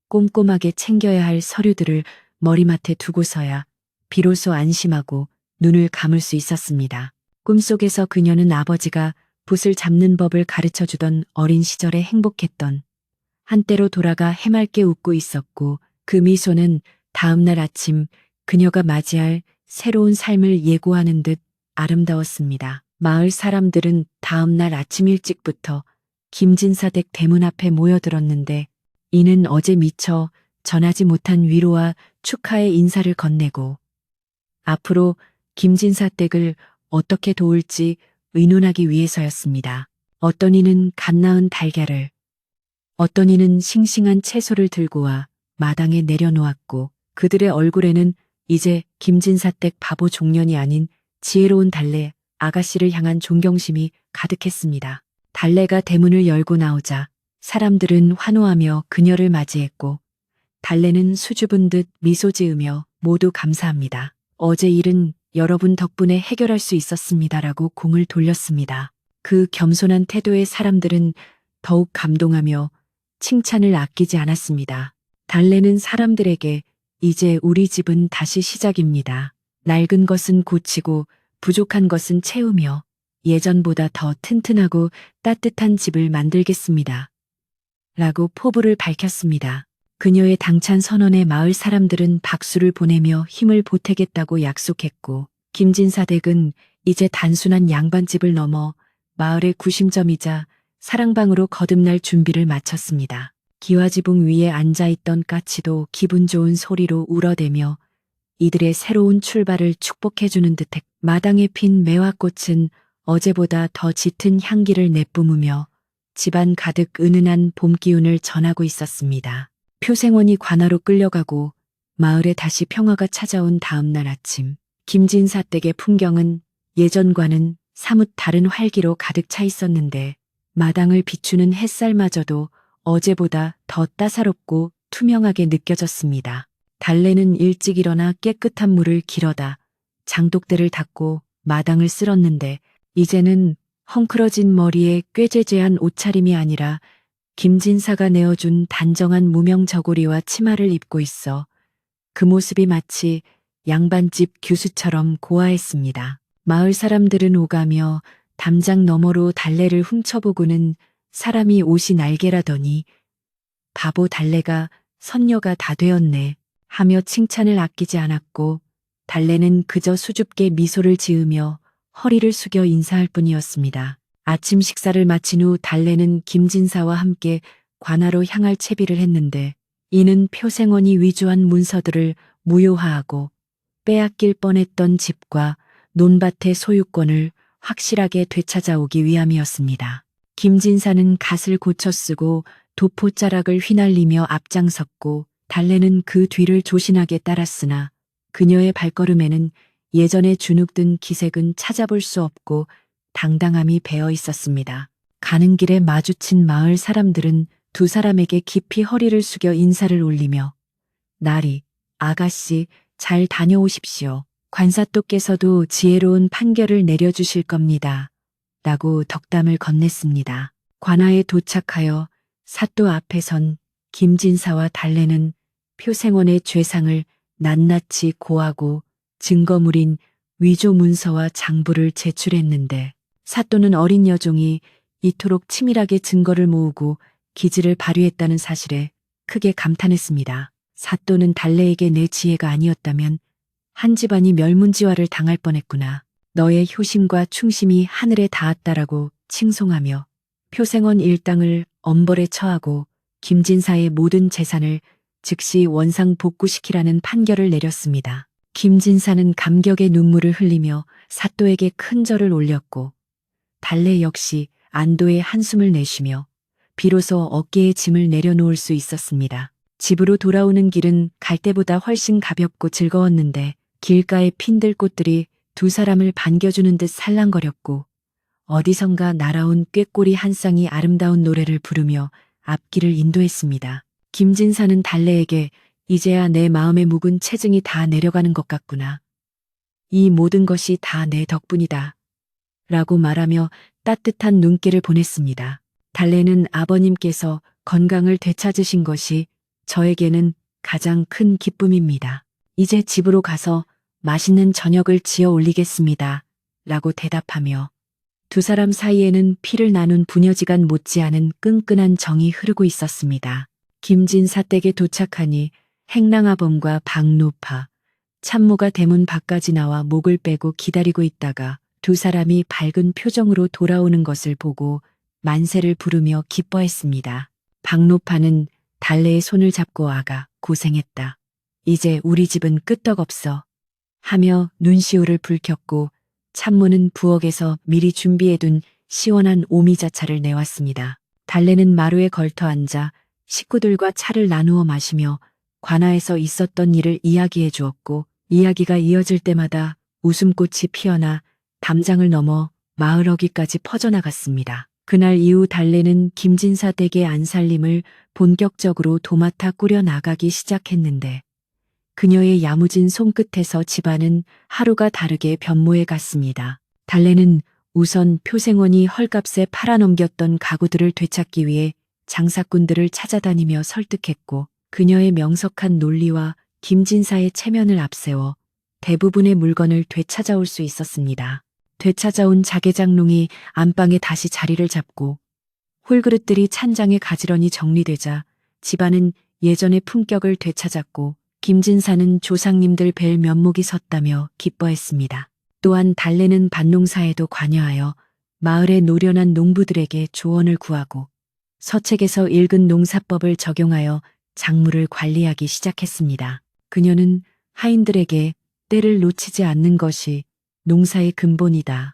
꼼꼼하게 챙겨야 할 서류들을 머리맡에 두고서야 비로소 안심하고 눈을 감을 수 있었습니다. 꿈속에서 그녀는 아버지가 붓을 잡는 법을 가르쳐 주던 어린 시절에 행복했던 한때로 돌아가 해맑게 웃고 있었고 그 미소는 다음날 아침 그녀가 맞이할 새로운 삶을 예고하는 듯 아름다웠습니다. 마을 사람들은 다음날 아침 일찍부터 김진사 댁 대문 앞에 모여들었는데 이는 어제 미처 전하지 못한 위로와 축하의 인사를 건네고 앞으로 김진사 댁을 어떻게 도울지 의논하기 위해서였습니다. 어떤 이는 갓 낳은 달걀을, 어떤 이는 싱싱한 채소를 들고 와 마당에 내려놓았고 그들의 얼굴에는 이제 김진사 댁 바보 종년이 아닌 지혜로운 달래 아가씨를 향한 존경심이 가득했습니다. 달래가 대문을 열고 나오자 사람들은 환호하며 그녀를 맞이했고 달래는 수줍은 듯 미소 지으며 모두 감사합니다. 어제 일은 여러분 덕분에 해결할 수 있었습니다라고 공을 돌렸습니다. 그 겸손한 태도에 사람들은 더욱 감동하며 칭찬을 아끼지 않았습니다. 달래는 사람들에게 이제 우리 집은 다시 시작입니다. 낡은 것은 고치고 부족한 것은 채우며 예전보다 더 튼튼하고 따뜻한 집을 만들겠습니다. 라고 포부를 밝혔습니다. 그녀의 당찬 선언에 마을 사람들은 박수를 보내며 힘을 보태겠다고 약속했고 김진사 댁은 이제 단순한 양반집을 넘어 마을의 구심점이자 사랑방으로 거듭날 준비를 마쳤습니다. 기와지붕 위에 앉아있던 까치도 기분 좋은 소리로 울어대며 이들의 새로운 출발을 축복해주는 듯해 마당에 핀 매화꽃은 어제보다 더 짙은 향기를 내뿜으며 집안 가득 은은한 봄 기운을 전하고 있었습니다. 표생원이 관아로 끌려가고 마을에 다시 평화가 찾아온 다음 날 아침 김진사 댁의 풍경은 예전과는 사뭇 다른 활기로 가득 차 있었는데 마당을 비추는 햇살마저도 어제보다 더 따사롭고 투명하게 느껴졌습니다. 달래는 일찍 일어나 깨끗한 물을 길어다 장독대를 닦고 마당을 쓸었는데 이제는 헝클어진 머리에 꾀죄죄한 옷차림이 아니라 김진사가 내어준 단정한 무명 저고리와 치마를 입고 있어 그 모습이 마치 양반집 교수처럼 고와했습니다. 마을 사람들은 오가며 담장 너머로 달래를 훔쳐보고는 사람이 옷이 날개라더니 바보 달래가 선녀가 다 되었네 하며 칭찬을 아끼지 않았고 달래는 그저 수줍게 미소를 지으며 허리를 숙여 인사할 뿐이었습니다. 아침 식사를 마친 후 달래는 김진사와 함께 관아로 향할 채비를 했는데 이는 표생원이 위조한 문서들을 무효화하고 빼앗길 뻔했던 집과 논밭의 소유권을 확실하게 되찾아오기 위함이었습니다. 김진사는 갓을 고쳐 쓰고 도포자락을 휘날리며 앞장섰고 달래는 그 뒤를 조신하게 따랐으나 그녀의 발걸음에는 예전에 주눅든 기색은 찾아볼 수 없고 당당함이 배어 있었습니다. 가는 길에 마주친 마을 사람들은 두 사람에게 깊이 허리를 숙여 인사를 올리며 나리, 아가씨 잘 다녀오십시오. 관사또께서도 지혜로운 판결을 내려주실 겁니다. 라고 덕담을 건넸습니다. 관아에 도착하여 사또 앞에 선 김진사와 달래는 표생원의 죄상을 낱낱이 고하고 증거물인 위조 문서와 장부를 제출했는데 사또는 어린 여종이 이토록 치밀하게 증거를 모으고 기지를 발휘했다는 사실에 크게 감탄했습니다. 사또는 달래에게 내 지혜가 아니었다면 한 집안이 멸문지화를 당할 뻔했구나. 너의 효심과 충심이 하늘에 닿았다라고 칭송하며 표생원 일당을 엄벌에 처하고 김진사의 모든 재산을 즉시 원상 복구시키라는 판결을 내렸습니다. 김진사는 감격의 눈물을 흘리며 사또에게 큰 절을 올렸고 달래 역시 안도의 한숨을 내쉬며 비로소 어깨에 짐을 내려놓을 수 있었습니다. 집으로 돌아오는 길은 갈 때보다 훨씬 가볍고 즐거웠는데 길가의 핀들꽃들이 두 사람을 반겨주는 듯 살랑거렸고 어디선가 날아온 꾀꼬리 한 쌍이 아름다운 노래를 부르며 앞길을 인도했습니다. 김진사는 달래에게 이제야 내 마음의 묵은 체증이 다 내려가는 것 같구나. 이 모든 것이 다 내 덕분이다. 라고 말하며 따뜻한 눈길을 보냈습니다. 달래는 아버님께서 건강을 되찾으신 것이 저에게는 가장 큰 기쁨입니다. 이제 집으로 가서 맛있는 저녁을 지어 올리겠습니다. 라고 대답하며 두 사람 사이에는 피를 나눈 부녀지간 못지않은 끈끈한 정이 흐르고 있었습니다. 김진사 댁에 도착하니 행랑아범과 박노파, 참모가 대문 밖까지 나와 목을 빼고 기다리고 있다가 두 사람이 밝은 표정으로 돌아오는 것을 보고 만세를 부르며 기뻐했습니다. 박노파는 달래의 손을 잡고 아가 고생했다. 이제 우리 집은 끄떡없어. 하며 눈시울을 붉혔고 참모는 부엌에서 미리 준비해둔 시원한 오미자차를 내왔습니다. 달래는 마루에 걸터 앉아 식구들과 차를 나누어 마시며 관아에서 있었던 일을 이야기해 주었고 이야기가 이어질 때마다 웃음꽃이 피어나 담장을 넘어 마을 어귀까지 퍼져나갔습니다. 그날 이후 달래는 김진사 댁의 안살림을 본격적으로 도맡아 꾸려 나가기 시작했는데 그녀의 야무진 손끝에서 집안은 하루가 다르게 변모해 갔습니다. 달래는 우선 표생원이 헐값에 팔아넘겼던 가구들을 되찾기 위해 장사꾼들을 찾아다니며 설득했고 그녀의 명석한 논리와 김진사의 체면을 앞세워 대부분의 물건을 되찾아올 수 있었습니다. 되찾아온 자개장롱이 안방에 다시 자리를 잡고 홀그릇들이 찬장에 가지런히 정리되자 집안은 예전의 품격을 되찾았고 김진사는 조상님들 뵐 면목이 섰다며 기뻐했습니다. 또한 달래는 밭농사에도 관여하여 마을의 노련한 농부들에게 조언을 구하고 서책에서 읽은 농사법을 적용하여 작물을 관리하기 시작했습니다. 그녀는 하인들에게 때를 놓치지 않는 것이 농사의 근본이다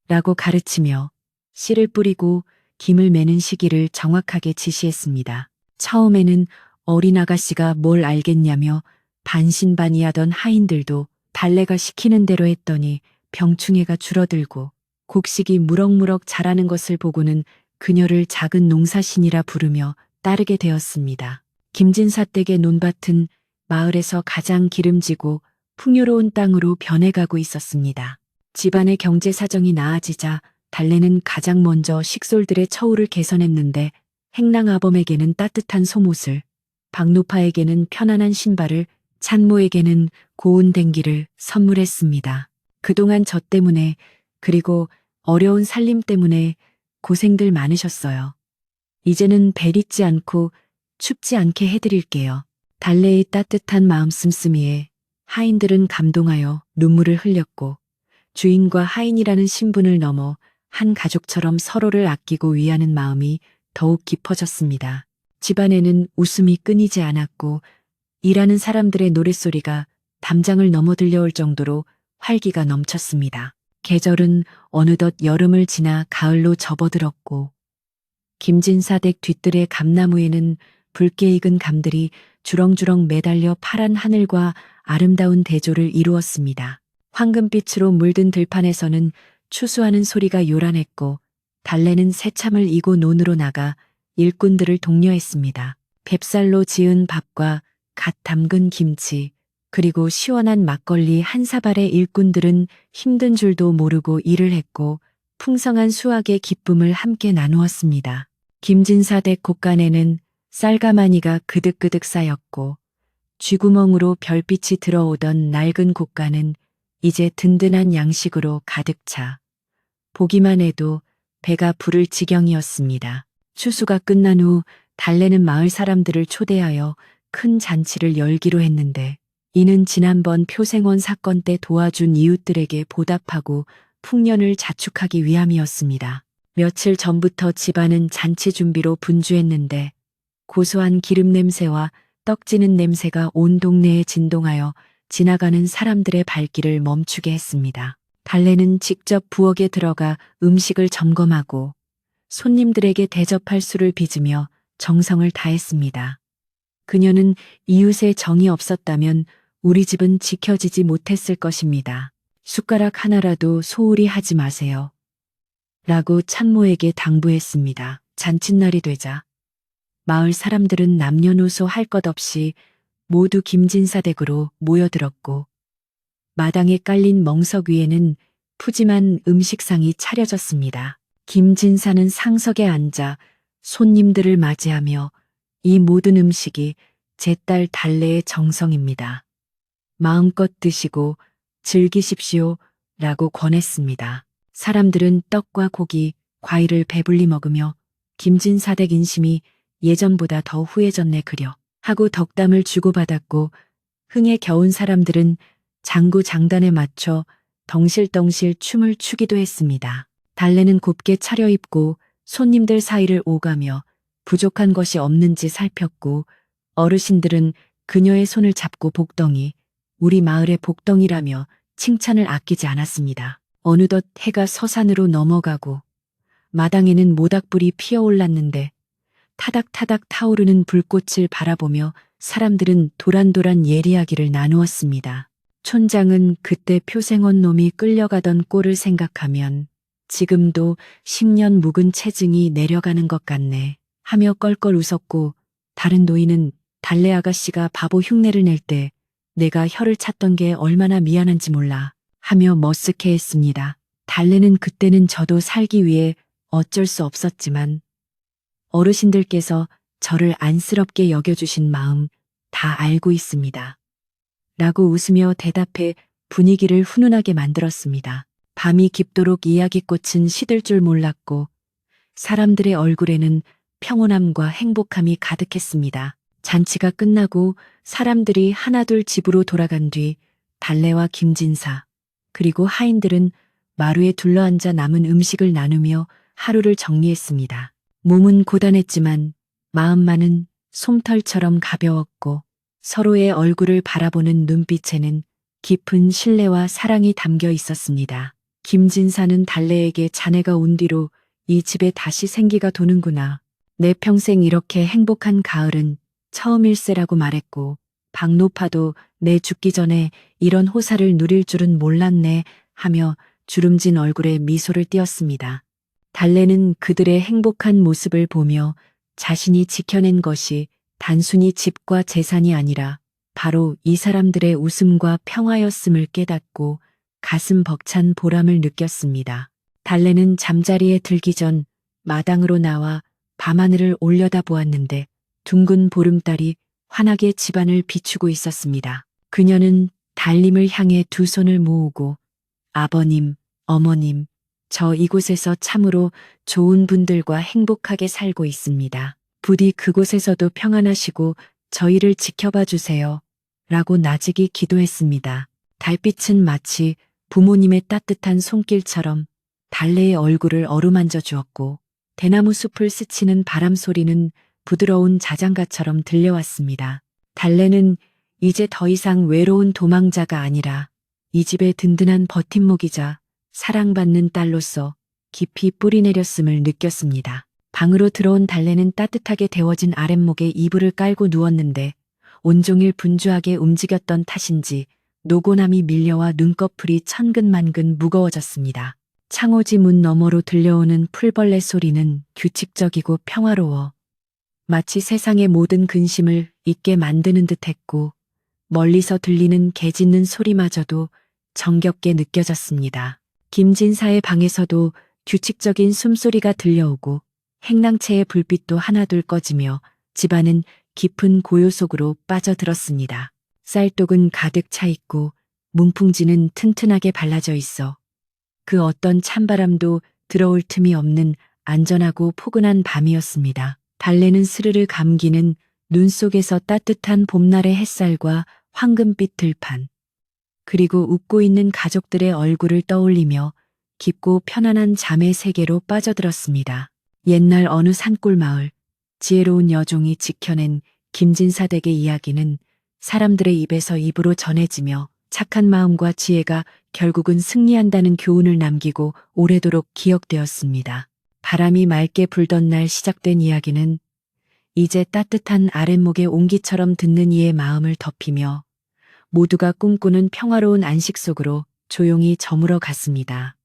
라고 가르치며 씨를 뿌리고 김을 매는 시기를 정확하게 지시했습니다. 처음에는 어린 아가씨가 뭘 알겠냐며 반신반의하던 하인들도 달래가 시키는 대로 했더니 병충해가 줄어들고 곡식이 무럭무럭 자라는 것을 보고는 그녀를 작은 농사신이라 부르며 따르게 되었습니다. 김진사 댁의 논밭은 마을에서 가장 기름지고 풍요로운 땅으로 변해가고 있었습니다. 집안의 경제 사정이 나아지자 달래는 가장 먼저 식솔들의 처우를 개선했는데 행랑아범에게는 따뜻한 솜옷을, 박노파에게는 편안한 신발을, 찬모에게는 고운 댕기를 선물했습니다. 그동안 저 때문에 그리고 어려운 살림 때문에 고생들 많으셨어요. 이제는 배릿지 않고 춥지 않게 해드릴게요. 달래의 따뜻한 마음 씀씀이에 하인들은 감동하여 눈물을 흘렸고 주인과 하인이라는 신분을 넘어 한 가족처럼 서로를 아끼고 위하는 마음이 더욱 깊어졌습니다. 집안에는 웃음이 끊이지 않았고 일하는 사람들의 노랫소리가 담장을 넘어 들려올 정도로 활기가 넘쳤습니다. 계절은 어느덧 여름을 지나 가을로 접어들었고 김진사 댁 뒤뜰의 감나무에는 붉게 익은 감들이 주렁주렁 매달려 파란 하늘과 아름다운 대조를 이루었습니다. 황금빛으로 물든 들판에서는 추수하는 소리가 요란했고 달래는 새참을 이고 논으로 나가 일꾼들을 독려했습니다. 뱁살로 지은 밥과 갓 담근 김치 그리고 시원한 막걸리 한 사발에 일꾼들은 힘든 줄도 모르고 일을 했고 풍성한 수확의 기쁨을 함께 나누었습니다. 김진사 댁 곳간에는 쌀가마니가 그득그득 쌓였고 쥐구멍으로 별빛이 들어오던 낡은 곳간은 이제 든든한 양식으로 가득 차 보기만 해도 배가 부를 지경이었습니다. 추수가 끝난 후 달래는 마을 사람들을 초대하여 큰 잔치를 열기로 했는데 이는 지난번 표생원 사건 때 도와준 이웃들에게 보답하고 풍년을 자축하기 위함이었습니다. 며칠 전부터 집안은 잔치 준비로 분주했는데 고소한 기름 냄새와 떡지는 냄새가 온 동네에 진동하여 지나가는 사람들의 발길을 멈추게 했습니다. 달래는 직접 부엌에 들어가 음식을 점검하고 손님들에게 대접할 수를 빚으며 정성을 다했습니다. 그녀는 이웃에 정이 없었다면 우리 집은 지켜지지 못했을 것입니다. 숟가락 하나라도 소홀히 하지 마세요. 라고 참모에게 당부했습니다. 잔칫날이 되자 마을 사람들은 남녀노소 할 것 없이 모두 김진사 댁으로 모여들었고 마당에 깔린 멍석 위에는 푸짐한 음식상이 차려졌습니다. 김진사는 상석에 앉아 손님들을 맞이하며 이 모든 음식이 제 딸 달래의 정성입니다. 마음껏 드시고 즐기십시오 라고 권했습니다. 사람들은 떡과 고기, 과일을 배불리 먹으며 김진사 댁 인심이 예전보다 더 후해졌네 그려 하고 덕담을 주고받았고 흥에 겨운 사람들은 장구 장단에 맞춰 덩실덩실 춤을 추기도 했습니다. 달래는 곱게 차려입고 손님들 사이를 오가며 부족한 것이 없는지 살폈고 어르신들은 그녀의 손을 잡고 복덩이, 우리 마을의 복덩이라며 칭찬을 아끼지 않았습니다. 어느덧 해가 서산으로 넘어가고 마당에는 모닥불이 피어올랐는데 타닥타닥 타오르는 불꽃을 바라보며 사람들은 도란도란 예리하기를 나누었습니다. 촌장은 그때 표생원 놈이 끌려가던 꼴을 생각하면 지금도 10년 묵은 체증이 내려가는 것 같네 하며 껄껄 웃었고 다른 노인은 달래 아가씨가 바보 흉내를 낼 때 내가 혀를 찼던 게 얼마나 미안한지 몰라 하며 머쓱해했습니다. 달래는 그때는 저도 살기 위해 어쩔 수 없었지만 어르신들께서 저를 안쓰럽게 여겨주신 마음 다 알고 있습니다. 라고 웃으며 대답해 분위기를 훈훈하게 만들었습니다. 밤이 깊도록 이야기꽃은 시들 줄 몰랐고 사람들의 얼굴에는 평온함과 행복함이 가득했습니다. 잔치가 끝나고 사람들이 하나둘 집으로 돌아간 뒤 달래와 김진사 그리고 하인들은 마루에 둘러앉아 남은 음식을 나누며 하루를 정리했습니다. 몸은 고단했지만 마음만은 솜털처럼 가벼웠고 서로의 얼굴을 바라보는 눈빛에는 깊은 신뢰와 사랑이 담겨 있었습니다. 김진사는 달래에게 자네가 온 뒤로 이 집에 다시 생기가 도는구나. 내 평생 이렇게 행복한 가을은 처음일세라고 말했고 박노파도 내 죽기 전에 이런 호사를 누릴 줄은 몰랐네 하며 주름진 얼굴에 미소를 띄었습니다. 달래는 그들의 행복한 모습을 보며 자신이 지켜낸 것이 단순히 집과 재산이 아니라 바로 이 사람들의 웃음과 평화였음을 깨닫고 가슴 벅찬 보람을 느꼈습니다. 달래는 잠자리에 들기 전 마당으로 나와 밤하늘을 올려다보았는데 둥근 보름달이 환하게 집안을 비추고 있었습니다. 그녀는 달님을 향해 두 손을 모으고 아버님, 어머님, 저 이곳에서 참으로 좋은 분들과 행복하게 살고 있습니다. 부디 그곳에서도 평안하시고 저희를 지켜봐 주세요. 라고 나직이 기도했습니다. 달빛은 마치 부모님의 따뜻한 손길처럼 달래의 얼굴을 어루만져 주었고 대나무 숲을 스치는 바람 소리는 부드러운 자장가처럼 들려왔습니다. 달래는 이제 더 이상 외로운 도망자가 아니라 이 집의 든든한 버팀목이자 사랑받는 딸로서 깊이 뿌리내렸음을 느꼈습니다. 방으로 들어온 달래는 따뜻하게 데워진 아랫목에 이불을 깔고 누웠는데 온종일 분주하게 움직였던 탓인지 노곤함이 밀려와 눈꺼풀이 천근만근 무거워졌습니다. 창호지 문 너머로 들려오는 풀벌레 소리는 규칙적이고 평화로워 마치 세상의 모든 근심을 잊게 만드는 듯했고 멀리서 들리는 개 짖는 소리마저도 정겹게 느껴졌습니다. 김진사의 방에서도 규칙적인 숨소리가 들려오고 행랑채의 불빛도 하나둘 꺼지며 집안은 깊은 고요 속으로 빠져들었습니다. 쌀독은 가득 차 있고 문풍지는 튼튼하게 발라져 있어 그 어떤 찬바람도 들어올 틈이 없는 안전하고 포근한 밤이었습니다. 달래는 스르르 감기는 눈 속에서 따뜻한 봄날의 햇살과 황금빛 들판 그리고 웃고 있는 가족들의 얼굴을 떠올리며 깊고 편안한 잠의 세계로 빠져들었습니다. 옛날 어느 산골 마을, 지혜로운 여종이 지켜낸 김진사 댁의 이야기는 사람들의 입에서 입으로 전해지며 착한 마음과 지혜가 결국은 승리한다는 교훈을 남기고 오래도록 기억되었습니다. 바람이 맑게 불던 날 시작된 이야기는 이제 따뜻한 아랫목의 온기처럼 듣는 이의 마음을 덮이며 모두가 꿈꾸는 평화로운 안식 속으로 조용히 저물어 갔습니다.